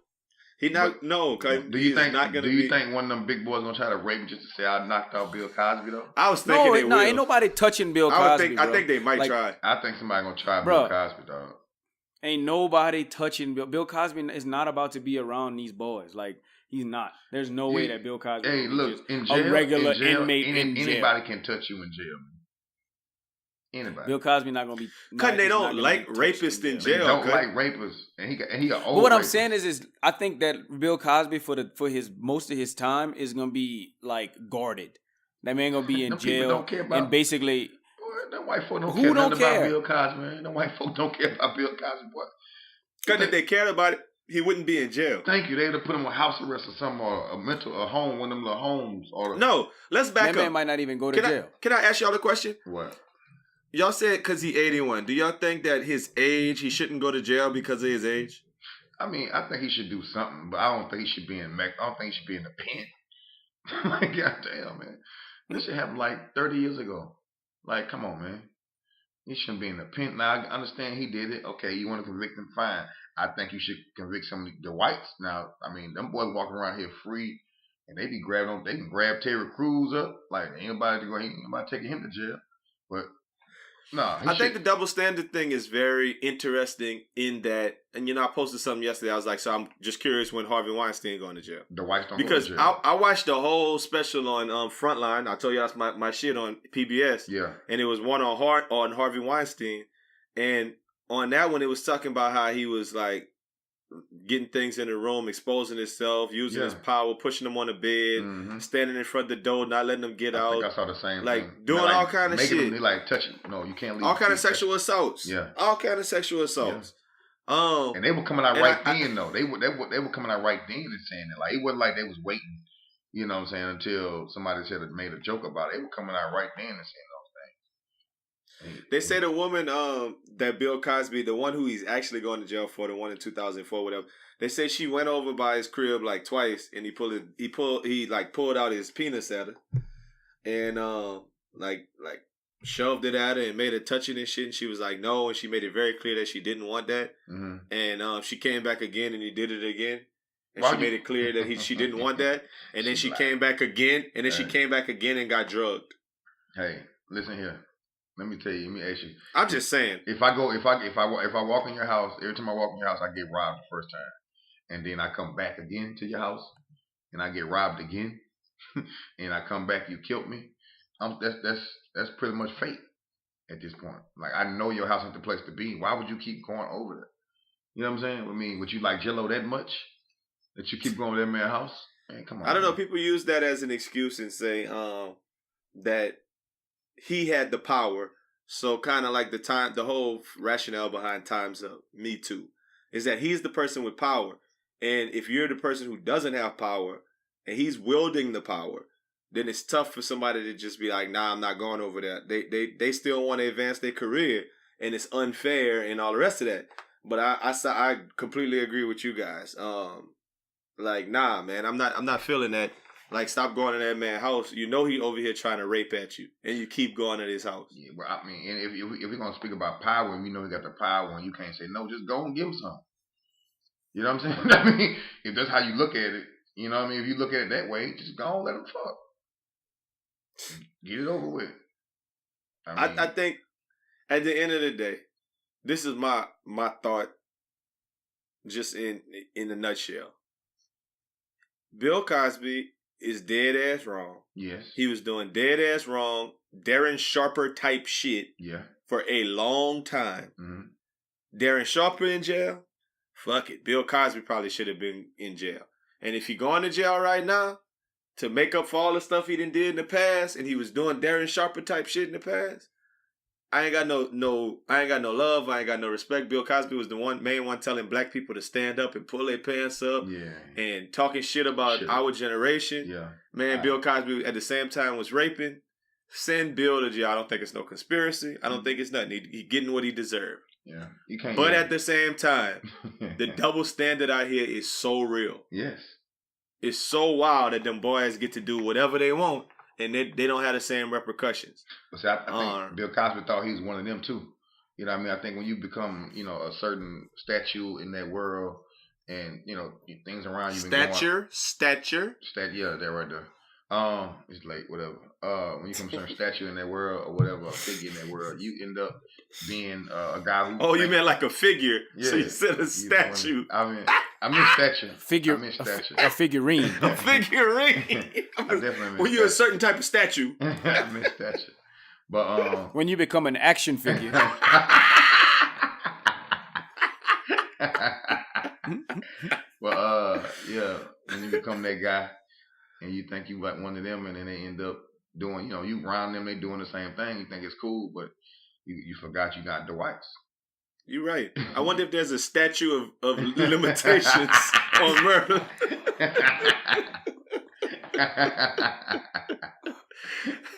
He not Do you think one of them big boys gonna try to rape him just to say I knocked out Bill Cosby though? I was thinking they will. Ain't nobody touching Bill Cosby. I think they might try. I think somebody gonna try Bill Cosby, dog. Ain't nobody touching Bill Cosby. Is not about to be around these boys. Like he's not. There's no way that Bill Cosby. Hey, look, in jail, a regular inmate in jail. Anybody can touch you in jail. Anybody. Bill Cosby not gonna be. Cause they don't like rapists in jail. They don't like rapists, and he got old. But what I'm saying is I think that Bill Cosby for his most of his time is gonna be like guarded. That man gonna be in jail don't care about, and basically. Them white folk don't care nothing about Bill Cosby, man. Them white folk don't care about Bill Cosby, boy. Because if they cared about it, he wouldn't be in jail. Thank you. They would have put him on house arrest or something, or a home, one of them little homes. No, let's back up. That man might not even go to jail. Can I ask y'all a question? What? Y'all said because he 81. Do y'all think that his age, he shouldn't go to jail because of his age? I mean, I think he should do something, but I don't think he should be in I don't think he should be in the pen. Like, goddamn, man. This shit happened like 30 years ago. Like, come on, man. He shouldn't be in the pen. Now, I understand he did it. Okay, you want to convict him, fine. I think you should convict some of the whites. Now, I mean, them boys walking around here free, and they be grabbing them. They can grab Terry Crews up. Like, ain't nobody taking him to jail. But, no. I think the double standard thing is very interesting in that, and I posted something yesterday. I was like, so I'm just curious when Harvey Weinstein going to jail. The whites don't because go to jail. I watched the whole special on Frontline. I told you that's my shit on PBS. Yeah. And it was one on Harvey Weinstein. And on that one, it was talking about how he was like getting things in the room, exposing himself, using his power, pushing them on the bed, standing in front of the door, not letting them get out. I think I saw the same like, thing. Doing all kind of shit. Them, like touching. No, you can't leave. All kind of sexual assaults. Yeah. All kind of sexual assaults. Yeah. And they were coming out then, though. They were coming out right then and saying it. Like, it wasn't like they was waiting, you know what I'm saying, until somebody made a joke about it. They were coming out right then and saying those things. They say the woman that Bill Cosby, the one who he's actually going to jail for, the one in 2004, whatever. They say she went over by his crib like twice, and he pulled out his penis at her, and like shoved it at her and made her touch it and shit. And she was like no, and she made it very clear that she didn't want that. And she came back again, and he did it again, and she made it clear that she didn't want that. And then she came back again, and then she came back again and got drugged. Hey, listen here. Let me tell you. Let me ask you. I'm just saying. If I walk in your house, every time I walk in your house, I get robbed the first time. And then I come back again to your house, and I get robbed again, and I come back, you killed me. That's pretty much fate at this point. Like, I know your house ain't the place to be. Why would you keep going over there? You know what I'm saying? I mean, would you like Jello that much that you keep going to that man's house? Man, come on. I don't know. People use that as an excuse and say that he had the power. So kind of like the whole rationale behind Time's Up, Me Too, is that he's the person with power. And if you're the person who doesn't have power and he's wielding the power, then it's tough for somebody to just be like, nah, I'm not going over there. They still want to advance their career, and it's unfair and all the rest of that. But I completely agree with you guys. Like, nah, man, I'm not feeling that. Like, stop going to that man's house. You know he over here trying to rape at you, and you keep going to his house. Yeah, but I mean, and if we're gonna speak about power, and we know he got the power, and you can't say no, just go and give him some. You know what I'm saying? I mean, if that's how you look at it, you know what I mean? If you look at it that way, just go and let him fuck. Get it over with. I think at the end of the day, this is my thought just in a nutshell. Bill Cosby is dead ass wrong. Yes. He was doing dead ass wrong, Darren Sharper type shit for a long time. Mm-hmm. Darren Sharper in jail? Fuck it. Bill Cosby probably should have been in jail. And if he going to jail right now to make up for all the stuff he done did in the past, and he was doing Darren Sharper type shit in the past, I ain't got no love. I ain't got no respect. Bill Cosby was the main one telling black people to stand up and pull their pants up and talking shit about our generation. Yeah. Man, Bill Cosby at the same time was raping. Send Bill to jail. I don't think it's no conspiracy. I don't think it's nothing. He getting what he deserved. Yeah. You can't. But at the same time, the double standard out here is so real. Yes. It's so wild that them boys get to do whatever they want, and they don't have the same repercussions. But see, I think Bill Cosby thought he was one of them too. You know what I mean? I think when you become, a certain statue in that world, and things around you. Stature. Yeah, that right there. It's late, whatever. When you become a certain statue in that world or whatever, a figure in that world, you end up being a guy who. Oh, you meant like a figure? Yeah. So you said a statue. I mean stature. A figurine. A figurine. When you're a certain type of statue. I mean stature. But when you become an action figure. But when you become that guy and you think you like one of them, and then they end up doing, you around them, they doing the same thing. You think it's cool, but you forgot you got the whites. You're right. I wonder if there's a statue of limitations on murder.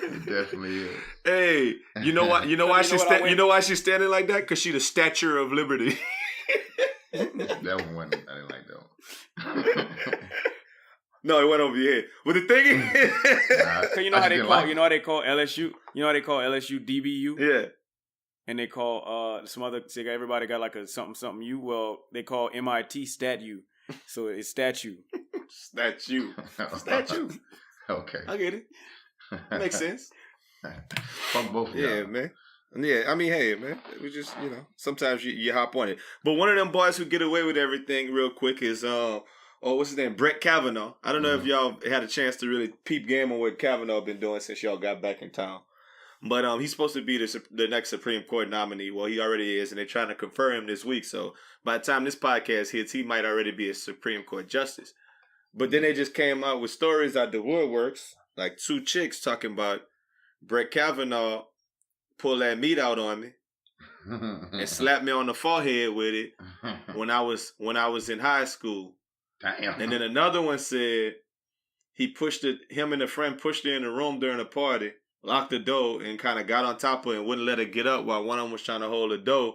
It definitely is. Hey, You know why? You know why she's what I you know why she's standing like that? Because she the Statue of Liberty. That one wasn't. I didn't like that one. No, it went over your head. But the thing is, Cause you know how they call LSU. You know how they call LSU DBU. yeah. And they call some other. Everybody got like a something U. Well, they call MIT Stat U. So it's statue. Statue. Okay. I get it. Makes sense. Fuck both of y'all. Yeah, man. Yeah, I mean, hey, man. We just, sometimes you hop on it. But one of them boys who get away with everything real quick is, what's his name? Brett Kavanaugh. I don't know if y'all had a chance to really peep game on what Kavanaugh been doing since y'all got back in town. But he's supposed to be the next Supreme Court nominee. Well, he already is, and they're trying to confirm him this week. So by the time this podcast hits, he might already be a Supreme Court justice. But then they just came out with stories out the woodworks, like 2 chicks talking about Brett Kavanaugh pulled that meat out on me and slapped me on the forehead with it when I was in high school. Damn. And then another one said him and a friend pushed her in the room during a party, locked the door, and kind of got on top of her and wouldn't let her get up while one of them was trying to hold the door,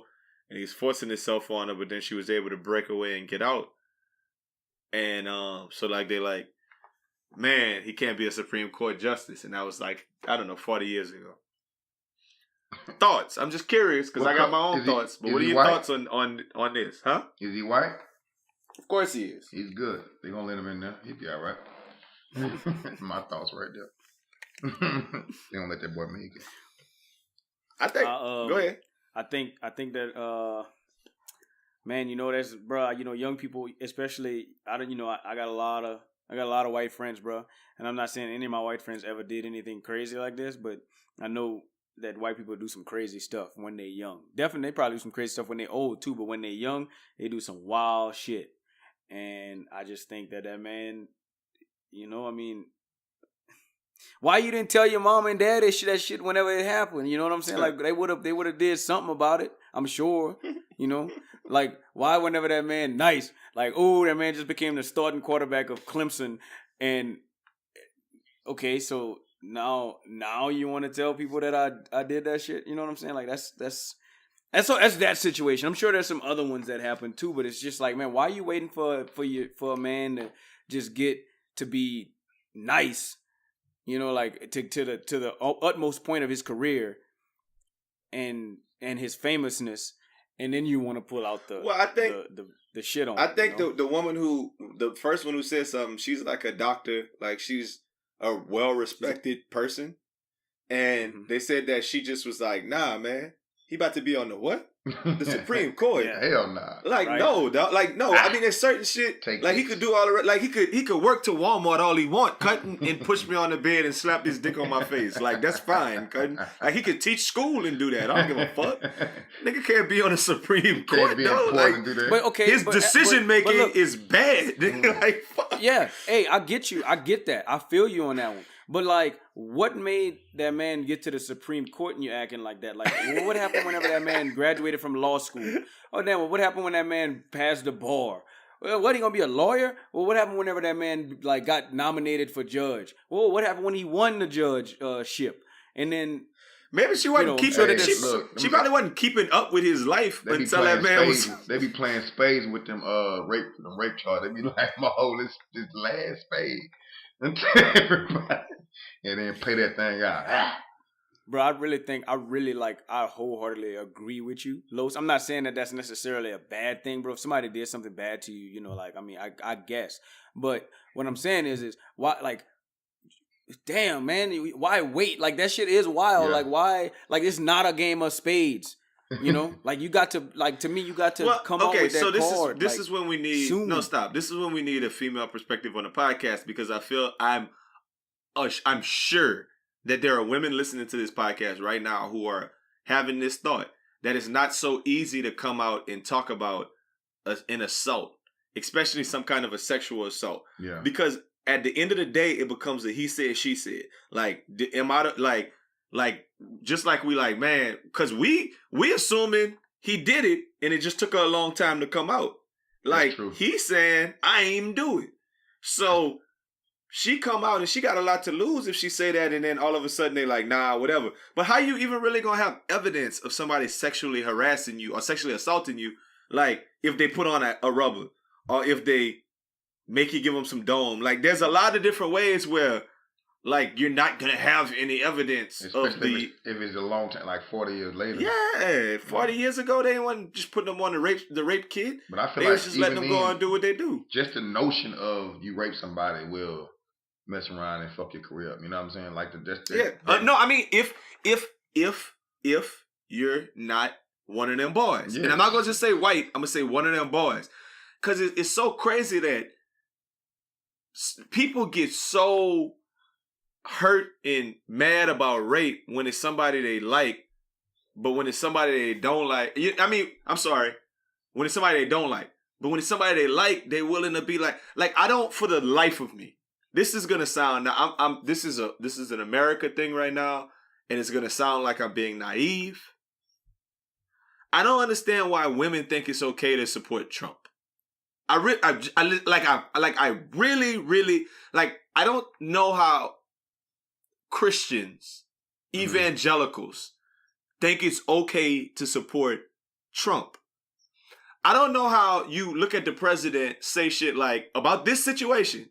and he was forcing himself on her, but then she was able to break away and get out. And so like they like, man, he can't be a Supreme Court justice, and that was like, I don't know, 40 years ago. Thoughts? I'm just curious because I got my own thoughts. But what are your thoughts on this? Huh? Is he white? Of course he is. He's good. They're gonna let him in there. He'll be all right. My thoughts right there. They don't let that boy make it. I think. Go ahead. I think that man, that's bro. Young people, especially. I got a lot of white friends, bro. And I'm not saying any of my white friends ever did anything crazy like this, but I know that white people do some crazy stuff when they're young. Definitely, they probably do some crazy stuff when they're old too. But when they're young, they do some wild shit. And I just think that man, why you didn't tell your mom and dad that shit whenever it happened? You know what I'm saying? Like they would have did something about it. I'm sure. Like why whenever that man nice, like that man just became the starting quarterback of Clemson, and okay, so now you want to tell people that I did that shit? You know what I'm saying? Like that's that situation. I'm sure there's some other ones that happen too, but it's just like, man, why are you waiting for a man to just get to be nice? Like to the utmost point of his career and his famousness, and then you want to pull out the shit on. I think the woman the first one who said something, she's like a doctor, like she's a well-respected person, and they said that she just was like, nah, man, he about to be on the what? The Supreme Court. Yeah. Hell nah. Like, right? No, dog. Like, no. I mean, there's certain shit. He could do all the like he could work to Walmart all he want, cutting and push me on the bed and slap his dick on my face. Like, that's fine. Like he could teach school and do that. I don't give a fuck. Nigga can't be on the Supreme Court, though. Like, but okay, his decision making is bad. Like, fuck. Yeah. Hey, I get you. I get that. I feel you on that one. But like, what made that man get to the Supreme Court and you acting like that? Like, what happened whenever that man graduated from law school? Oh, damn, what happened when that man passed the bar? Well, what, he gonna be a lawyer? Well, what happened whenever that man like got nominated for judge? Well, what happened when he won the judgeship? And then maybe she wasn't keeping. She probably wasn't keeping up with his life until that man was. They be playing spades with them rape charges. They be like, this last spade. And everybody, and then pay that thing out. Bro, I wholeheartedly agree with you, Los. I'm not saying that that's necessarily a bad thing, bro. If somebody did something bad to you, I guess. But what I'm saying is why, like, damn, man, why wait? Like, that shit is wild. Yeah. Like, why? Like, it's not a game of spades. Like you got to, like, to me, you got to come up with that card. Okay, so this is when we need This is when we need a female perspective on the podcast, because I feel I'm sure that there are women listening to this podcast right now who are having this thought that it's not so easy to come out and talk about an assault, especially some kind of a sexual assault. Yeah. Because at the end of the day, it becomes a he said, she said. Like, am I like, just like we like, man, because we assuming he did it and it just took her a long time to come out. Like, he's saying, I ain't even do it. So she come out and she got a lot to lose if she say that, and then all of a sudden they like, nah, whatever. But how you even really gonna have evidence of somebody sexually harassing you or sexually assaulting you, like if they put on a rubber or if they make you give them some dome? Like there's a lot of different ways where like you're not gonna have any evidence. Especially if it's a long time, like 40 years later. Yeah, 40 years ago they wasn't just putting them on the rape kid. But I feel they like was just letting them go and do what they do. Just the notion of you rape somebody will mess around and fuck your career up. You know what I'm saying? Like no, I mean if you're not one of them boys, and I'm not gonna just say white, I'm gonna say one of them boys, because it's so crazy that people get so hurt and mad about rape when it's somebody they like, but when it's somebody they don't like, I mean, I'm sorry, when it's somebody they don't like, but when it's somebody they like, they willing to be like I don't, for the life of me. This is gonna sound now. This is an America thing right now, and it's gonna sound like I'm being naive. I don't understand why women think it's okay to support Trump. I don't know how Christians, evangelicals, think it's okay to support Trump. I don't know how you look at the president, say shit like about this situation.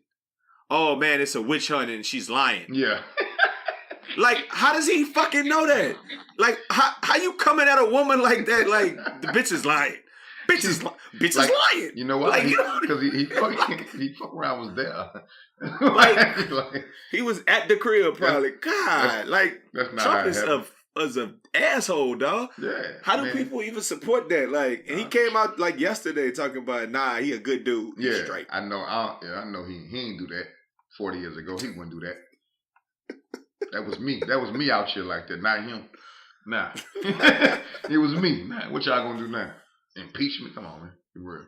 Oh man, it's a witch hunt and she's lying. Yeah. Like, how does he fucking know that? Like, how you coming at a woman like that? Like, the bitch is lying. Bitch is lying. You know what? Like, because he fuck around was there. like, he was at the crib probably. God, like, Trump is an asshole, dog. Yeah. How do people even support that? Like, and he came out like yesterday talking about, nah, he a good dude. He's yeah, straight. I know. I know he ain't do that 40 years ago. He wouldn't do that. That was me. That was me out here like that, not him. Nah. It was me. Nah, what y'all gonna do now? Impeachment? Come on, man. Be real.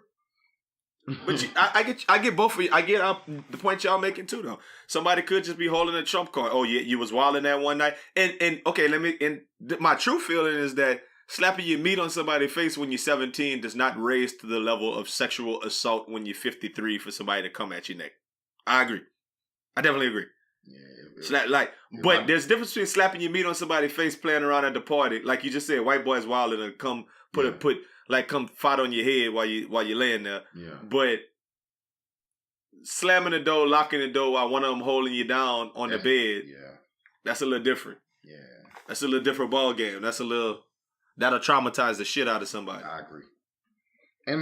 But I get both of you. I get the point y'all making too, though. Somebody could just be holding a Trump card. Oh yeah, you was wilding that one night. And okay, my true feeling is that slapping your meat on somebody's face when you're 17 does not raise to the level of sexual assault when you're 53 for somebody to come at your neck. I agree. I definitely agree. Yeah, but there's a difference between slapping your meat on somebody's face playing around at the party, like you just said, white boys wilding and come come fight on your head while you're laying there. Yeah. But slamming the door, locking the door while one of them holding you down on the bed, that's a little different. Yeah. That's a little different ball game. That'll traumatize the shit out of somebody. I agree. I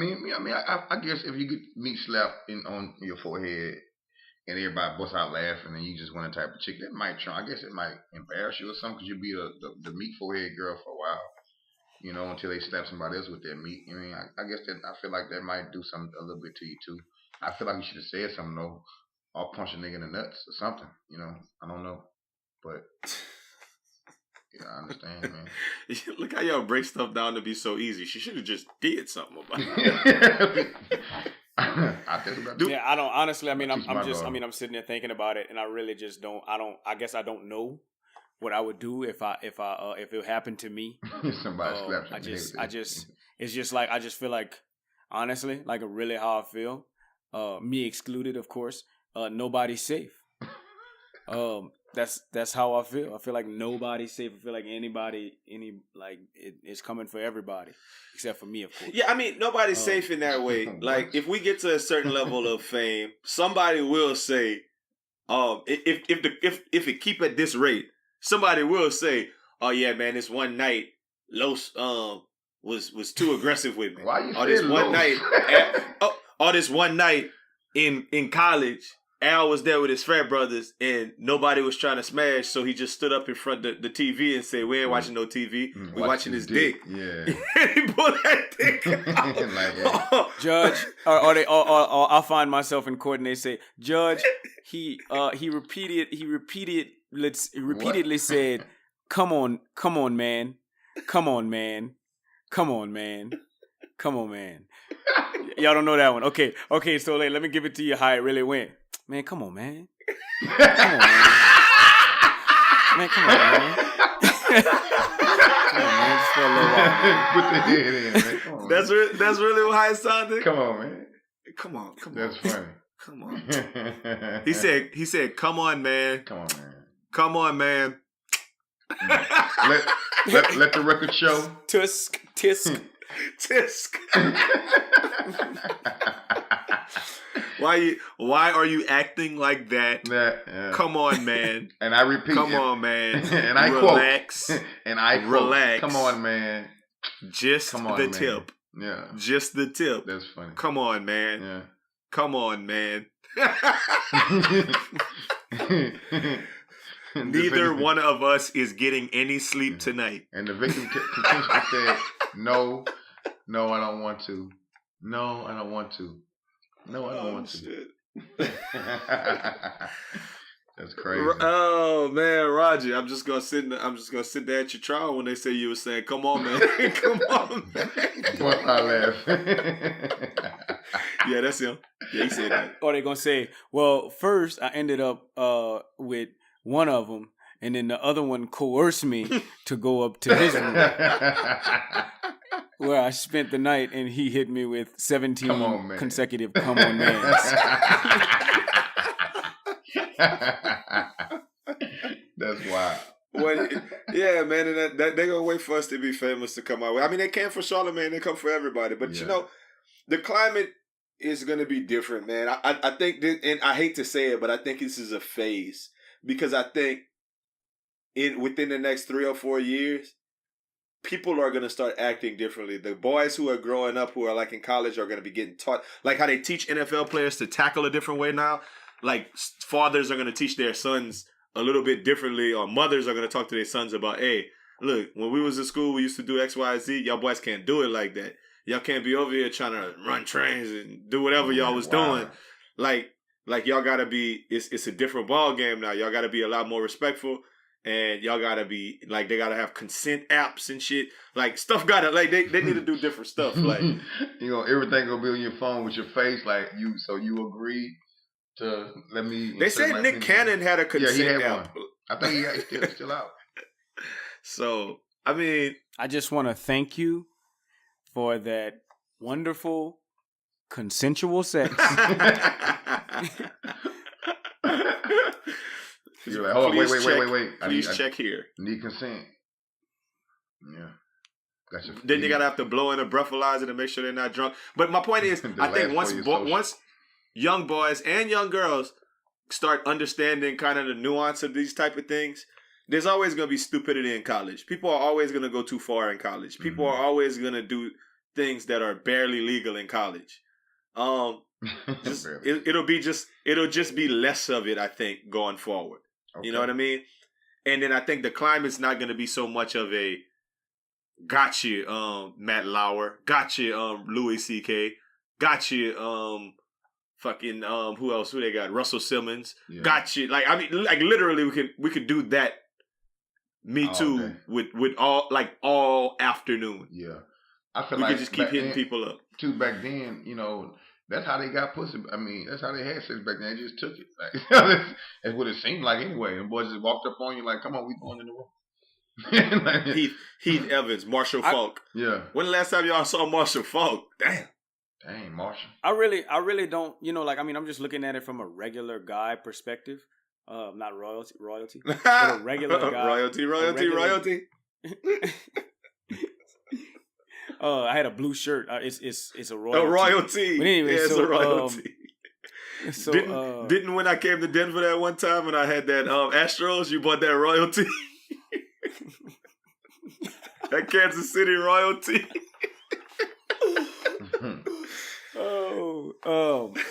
guess if you get meat slapped on your forehead and everybody busts out laughing and you just want a type of chick, that might I guess it might embarrass you or something because you'll be the meat forehead girl for a while. You know, until they slap somebody else with their meat. I mean, I guess I feel like that might do something a little bit to you too. I feel like you should have said something though, or punch a nigga in the nuts or something. You know, I don't know, but yeah, I understand, man. Look how y'all break stuff down to be so easy. She should have just did something about it. Yeah, I don't honestly. I mean, I'm sitting there thinking about it, and I really just don't. I guess I don't know what I would do if it happened to me. Somebody slapped it's just like, I just feel like, honestly, like really how I feel, me excluded, of course, nobody's safe. That's how I feel. I feel like nobody's safe. I feel like it's coming for everybody, except for me, of course. Yeah, I mean, nobody's safe in that way. Like, if we get to a certain level of fame, somebody will say, if it keep at this rate, somebody will say, "Oh yeah, man, this one night, Los was too aggressive with me." Why you or this one night, or this one night in college, Al was there with his frat brothers, and nobody was trying to smash, so he just stood up in front of the TV and said, "We ain't watching no TV, we watching his dick." Yeah, and he pulled that dick out. Like, Judge, or I'll find myself in court and they say, "Judge, he repeatedly said, come on, man. Come on, man. Y'all don't know that one. Okay, so let me give it to you how it really went. Man, come on, man. Come on, man. Man, come on, man. Come on, man. Just for a little while, man. Put the head in, man. Come on, That's really how it sounded? Come on, man. Come on. That's funny. Come on. He said, come on, man. Come on, man. Come on, man. let the record show. Tisk. Tisk. Why are you acting like that? Come on, man. And I repeat. Come on, man. And I relax. Quote. And I quote. Relax. Come on, man. Just Come on, the man. tip. Yeah. Just the tip. That's funny. Come on, man. Yeah. Come on, man. Neither one of us is getting any sleep tonight. And the victim continuously said, no, I don't want to. No, I don't want to. No, I don't want to. That's crazy. Oh man, Roger, I'm just gonna sit there at your trial when they say you were saying, "Come on, man, come on, man." Boy, I laugh. Yeah, that's him. Yeah, he said that. Or they're gonna say, "Well, first I ended up with one of them, and then the other one coerced me to go up to his room, where I spent the night, and he hit me with 17 consecutive come on mans." That's wild. Well, yeah, man, and that they're gonna wait for us to be famous to come out. I mean, they came for Charlamagne, they come for everybody, but you know, the climate is gonna be different, man. I think, and I hate to say it, but I think this is a phase because I think within the next 3 or 4 years, people are gonna start acting differently. The boys who are growing up, who are like in college, are gonna be getting taught like how they teach NFL players to tackle a different way now. Like fathers are gonna teach their sons a little bit differently, or mothers are going to talk to their sons about, hey, look, when we was in school, we used to do X, Y, Z. Y'all boys can't do it like that. Y'all can't be over here trying to run trains and do whatever y'all was doing. Like y'all got to be, it's a different ball game now. Y'all got to be a lot more respectful, and y'all got to be, like, they got to have consent apps and shit. Like, stuff got to, like, they need to do different stuff. Like, you know, everything going to be on your phone with your face, like, so you agree to let me. They said Nick Cannon had a consent app. One. I think he's still out. So, I mean, I just want to thank you for that wonderful consensual sex. You're like, hold on, wait. Please check here. Need consent. Yeah. Gotcha. Then you gotta have to blow in a breathalyzer to make sure they're not drunk. But my point is, I think once young boys and young girls start understanding kind of the nuance of these type of things, there's always going to be stupidity in college. People are always going to go too far in college. People are always going to do things that are barely legal in college. It'll just be less of it, I think, going forward. Okay. You know what I mean? And then I think the climate's not going to be so much of a gotcha, Matt Lauer, gotcha, Louis C.K., gotcha, fucking who else? Who they got? Russell Simmons. Yeah. Gotcha. Like, I mean, like literally we could do that. Me Too with all afternoon. Yeah, I feel we like could just keep hitting people up. Too back then, you know, that's how they got pussy. I mean, that's how they had sex back then. They just took it. Like, that's what it seemed like anyway. And boys just walked up on you like, "Come on, we going in the room." Like, Heath Evans, Marshall Falk. Yeah. When the last time y'all saw Marshall Falk? Dang, Marshall. I really don't, you know, like, I mean, I'm just looking at it from a regular guy perspective. Not royalty. But a regular guy. royalty. I had a blue shirt. It's a royalty. A royalty. But anyway, it's a royalty. Didn't when I came to Denver that one time and I had that Astros, you bought that royalty? That Kansas City royalty.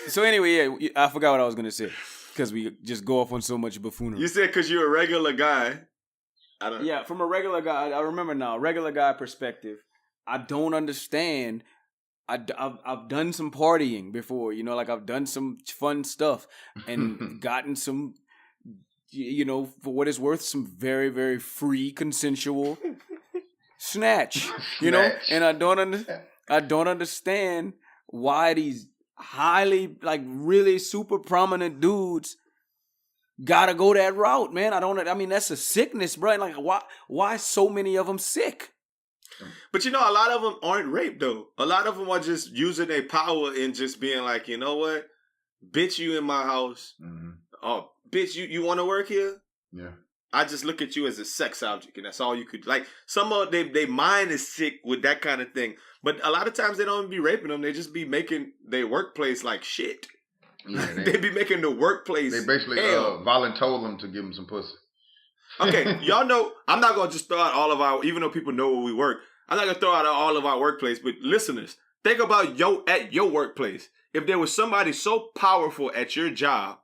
So anyway, yeah, I forgot what I was gonna say because we just go off on so much buffoonery. You said because you're a regular guy. Yeah, from a regular guy, I remember now. Regular guy perspective, I don't understand. I've done some partying before, you know, like I've done some fun stuff and gotten some, you know, for what it's worth, some very, very free consensual snatch, you know, and I don't understand why these highly, like, really super prominent dudes gotta go that route, man. I mean, that's a sickness, bro. Like, why so many of them sick? But, you know, a lot of them aren't raped, though. A lot of them are just using their power and just being like, you know what? bitch, you in my house. Oh, bitch, you want to work here? Yeah. I just look at you as a sex object, and that's all you could like. Some of they mind is sick with that kind of thing, but a lot of times they don't be raping them. They just be making their workplace like shit. Yeah, they be making the workplace. They basically voluntold them to give them some pussy. Okay, y'all know I'm not gonna just throw out all of our, even though people know where we work. I'm not gonna throw out all of our workplace, but listeners, think about at your workplace. If there was somebody so powerful at your job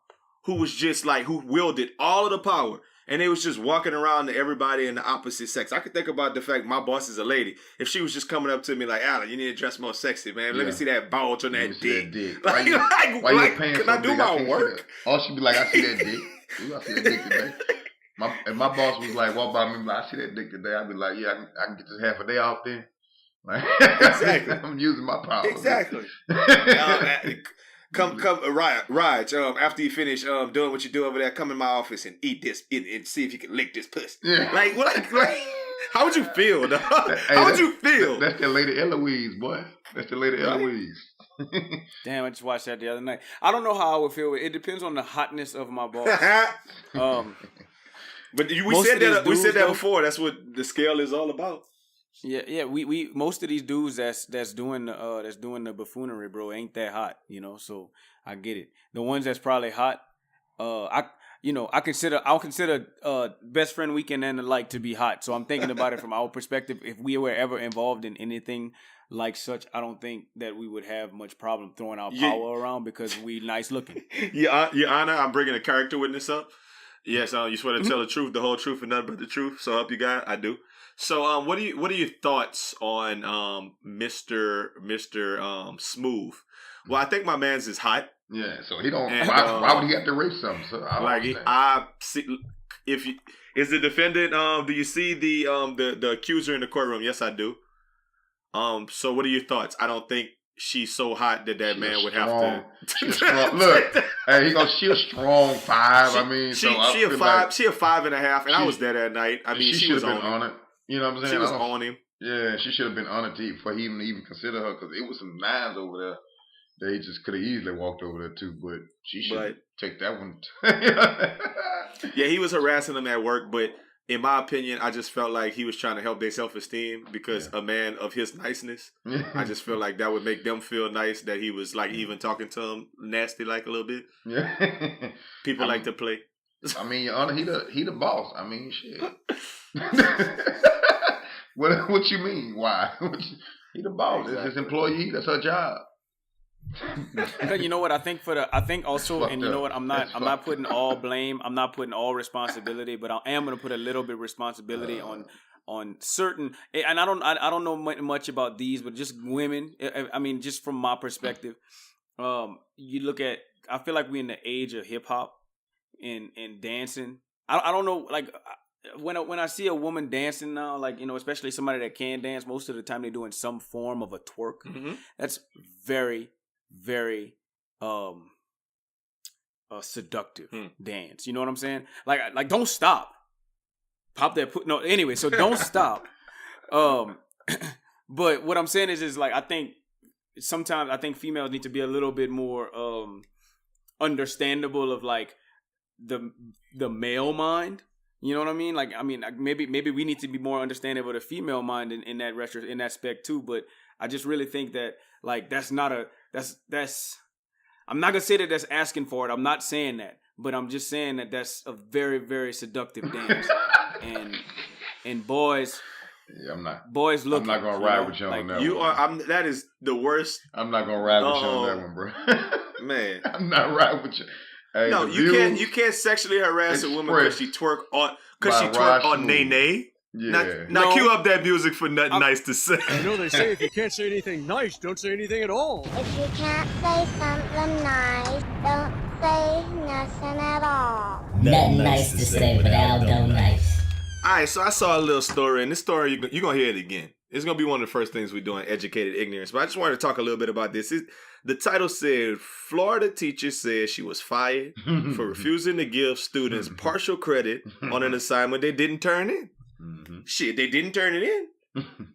who was just like who wielded all of the power. And they was just walking around to everybody in the opposite sex. I could think about the fact my boss is a lady. If she was just coming up to me like, Alan, you need to dress more sexy, man. Let me see that bulge on that dick. Why you paying can so I do big? my work? Or she'd be like, I see that dick. Ooh, I see that dick today. If my boss was like, walk by me, like, I see that dick today. I'd be like, yeah, I can get this half a day off then. Like, exactly. I'm using my power. Exactly. Come, Raj. After you finish doing what you do over there, come in my office and eat this and see if you can lick this pussy. Yeah. Like, how would you feel, dog? How would you feel? That's that lady Eloise, boy. That's the lady Eloise. Damn, I just watched that the other night. I don't know how I would feel. It depends on the hotness of my boss. But we said that before. That's what the scale is all about. Yeah. We most of these dudes that's doing the buffoonery, bro, ain't that hot, you know. So I get it. The ones that's probably hot, I'll consider best friend weekend and the like to be hot. So I'm thinking about it from our perspective. If we were ever involved in anything like such, I don't think that we would have much problem throwing our power around because we nice looking. Your Honor, I'm bringing a character witness up. Yes, you swear to tell the truth, the whole truth, and nothing but the truth. So help you God, I do. So, what are your thoughts on Mr. Smuve? Well, I think my man's is hot. Yeah, so he don't. And, why would he have to rape something? So I see. If you, is the defendant? Do you see the accuser in the courtroom? Yes, I do. So what are your thoughts? I don't think she's so hot that man would have to. Look, hey, she a strong 5. She a 5. She a 5.5, and I was there that night. I mean, she was on it. You know what I'm saying? She was on him. Yeah, she should have been on it for him to even consider her because it was some 9s over there. They just could have easily walked over there too, but she should take that one. Yeah, he was harassing them at work, but in my opinion, I just felt like he was trying to help their self-esteem because a man of his niceness, I just feel like that would make them feel nice that he was like even talking to them nasty like a little bit. Yeah, people like to play. I mean, Your Honor, he the boss. I mean, shit. What you mean? Why? He the boss. Exactly. It's his employee. That's her job. You know what? I think also, and you know what? I'm not putting all blame. I'm not putting all responsibility, but I am going to put a little bit of responsibility on certain. And I don't know much about these, but just women. I mean, just from my perspective, you look at. I feel like we're in the age of hip hop and dancing. I don't know, like. When I see a woman dancing now, like, you know, especially somebody that can dance, most of the time they're doing some form of a twerk. Mm-hmm. That's very, very seductive dance. You know what I'm saying? Like don't stop. Pop that no, anyway, so don't stop. But what I'm saying is like I think females need to be a little bit more understandable of like the male mind. You know what I mean? Like, I mean, maybe we need to be more understanding of the female mind in that aspect too. But I just really think that like that's I'm not gonna say that that's asking for it. I'm not saying that, but I'm just saying that that's a very, very seductive dance. and boys, yeah, I'm not. Boys look. I'm not gonna ride with you on that. You are. That is the worst. I'm not gonna ride with you on that one, bro. Man, I'm not riding with you. Hey, no, you can't sexually harass a woman because she twerk on Nene. Yeah. Now cue up that music for Nothin NICE to say. You know they say if you can't say anything nice, don't say anything at all. If you can't say something nice, don't say nothing at all. Nothin NICE to say with Aldo NICE. Alright, so I saw a little story, and this story, you're going to hear it again. It's going to be one of the first things we do on Educated Ignorance, but I just wanted to talk a little bit about this. The title said, Florida teacher says she was fired for refusing to give students partial credit on an assignment they didn't turn in. Mm-hmm. Shit, they didn't turn it in.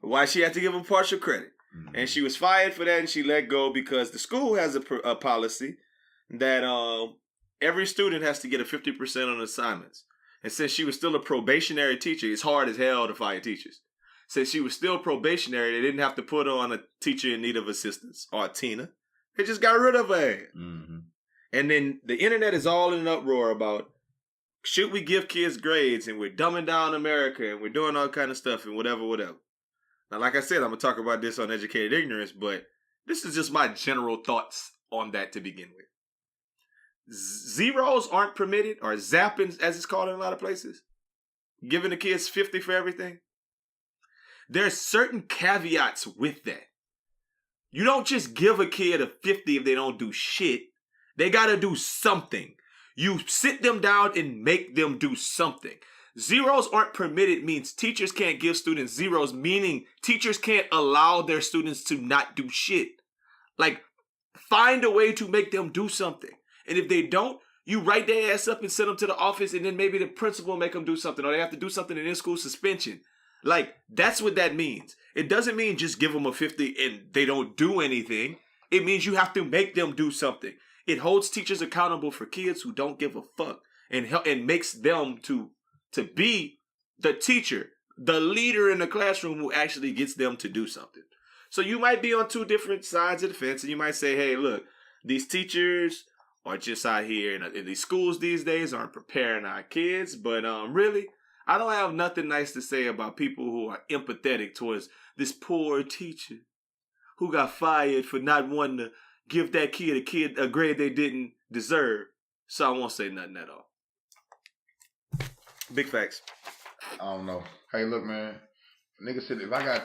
Why she had to give them partial credit? Mm-hmm. And she was fired for that, and she let go because the school has a policy that every student has to get a 50% on assignments. And since she was still a probationary teacher, it's hard as hell to fire teachers. Since she was still probationary, they didn't have to put her on a teacher in need of assistance or a Tina. They just got rid of her. Mm-hmm. And then the internet is all in an uproar about, should we give kids grades, and we're dumbing down America, and we're doing all kind of stuff, and whatever. Now, like I said, I'm going to talk about this on Educated Ignorance, but this is just my general thoughts on that to begin with. Zeros aren't permitted, or zapping, as it's called in a lot of places. Giving the kids 50 for everything. There's certain caveats with that. You don't just give a kid a 50 if they don't do shit. They got to do something. You sit them down and make them do something. Zeros aren't permitted means teachers can't give students zeros, meaning teachers can't allow their students to not do shit. Like, find a way to make them do something. And if they don't, you write their ass up and send them to the office, and then maybe the principal make them do something, or they have to do something in in-school suspension. Like, that's what that means. It doesn't mean just give them a 50 and they don't do anything. It means you have to make them do something. It holds teachers accountable for kids who don't give a fuck, and makes them to be the teacher, the leader in the classroom who actually gets them to do something. So you might be on two different sides of the fence, and you might say, hey, look, these teachers are just out here in these schools these days aren't preparing our kids. But really, I don't have nothing nice to say about people who are empathetic towards this poor teacher who got fired for not wanting to give that kid a grade they didn't deserve. So I won't say nothing at all. Big facts. I don't know. Hey, look, man. Nigga said if I got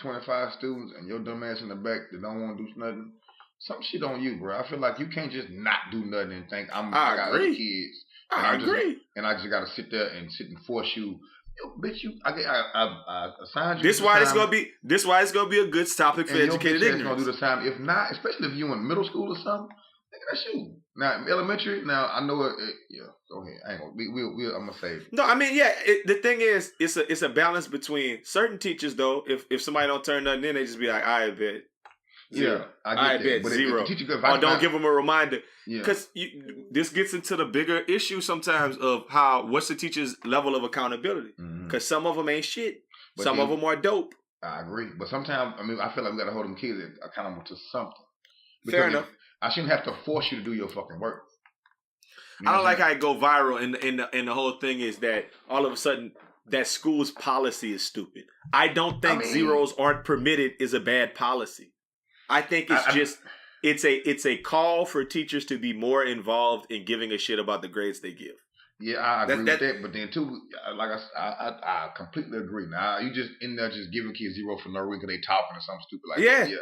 25 students and your dumb ass in the back that don't want to do nothing, some shit on you, bro. I feel like you can't just not do nothing and think I got other kids. I agree. And I just got to sit there and force you. Yo, bitch, I assigned you. This why it's gonna be a good topic for Educated Ignorance. Gonna do the time. If not, especially if you in middle school or something, nigga, that's you. Now elementary. Now I know it. Yeah, go ahead. I ain't gonna. I'm gonna say. No, I mean, yeah. The thing is, it's a balance between certain teachers though. If somebody don't turn nothing in, they just be like, I bet. Yeah, I bet but zero. Or don't give them a reminder. Because this gets into the bigger issue sometimes of what's the teacher's level of accountability. Because some of them ain't shit. But some of them are dope. I agree. But sometimes, I mean, I feel like we got to hold them kids accountable to something. Fair enough. I shouldn't have to force you to do your fucking work. I don't like how it go viral, and the whole thing is that all of a sudden that school's policy is stupid. I don't think zeros aren't permitted is a bad policy. I think it's a call for teachers to be more involved in giving a shit about the grades they give. Yeah, I agree with that. But then too, like I completely agree. Now you just in there just giving kids zero for no reason because they talking or something stupid like that. Yeah.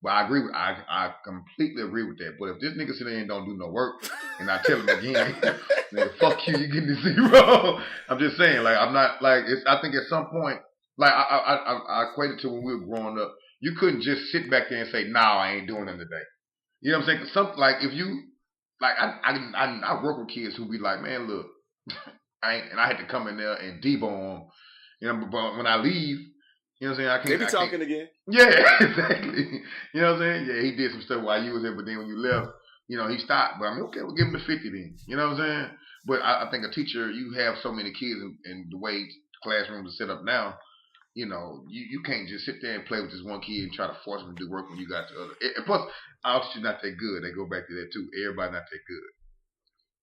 But I agree with I completely agree with that. But if this nigga sit there and don't do no work, and I tell him again, nigga, fuck you getting the zero. I'm just saying, like I'm not like it's. I think at some point, like I equated to when we were growing up. You couldn't just sit back there and say, "Nah, I ain't doing it today." You know what I'm saying? Something like if you, like I work with kids who be like, "Man, look, I had to come in there and debone them." You know, but when I leave, you know what I'm saying? I can't. They be talking again. Yeah, exactly. You know what I'm saying? Yeah, he did some stuff while you was there, but then when you left, you know, he stopped. But I mean, okay, we'll give him the 50 then. You know what I'm saying? But I think a teacher, you have so many kids in the way classrooms are set up now. You know, you can't just sit there and play with this one kid and try to force him to do work when you got the other. And plus, our teachers not that good. They go back to that too. Everybody not that good.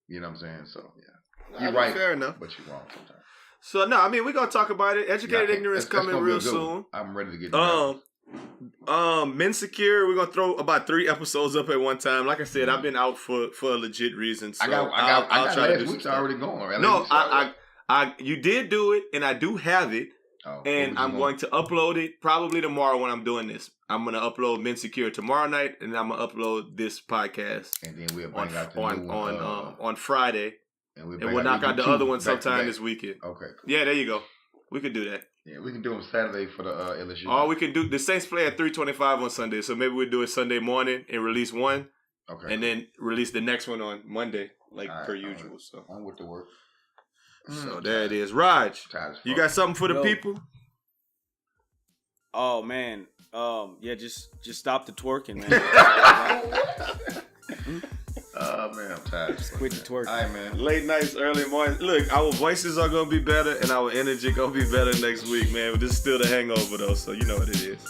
You know what I'm saying? So, yeah. You're right. Fair enough. But you're wrong sometimes. So, no, I mean, we're going to talk about it. Educated Ignorance coming real soon. I'm ready to get Men Secure, we're going to throw about 3 episodes up at one time. Like I said, I've been out for a legit reason. So I got last week's already going. Right? No, you did do it, and I do have it. And I'm going to upload it probably tomorrow when I'm doing this. I'm going to upload Men Secure tomorrow night, and I'm going to upload this podcast. And then we'll bring out the new one, on Friday. And we'll knock out the other one sometime this weekend. Okay. Cool. Yeah, there you go. We could do that. Yeah, we can do them Saturday for the LSU. Or we can do the Saints play at 3:25 on Sunday, so maybe we'll do it Sunday morning and release one. Okay. And then release the next one on Monday, per usual. Right. So on with the work. So there it is. Raj, you got something for the people? Oh man, yeah, just stop the twerking, man. Oh man, I'm tired. Quit the twerk. All right, man. Late nights, early mornings. Look, our voices are gonna be better and our energy gonna be better next week, man. But this is still the hangover though, so you know what it is.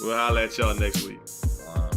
We'll holler at y'all next week. Wow.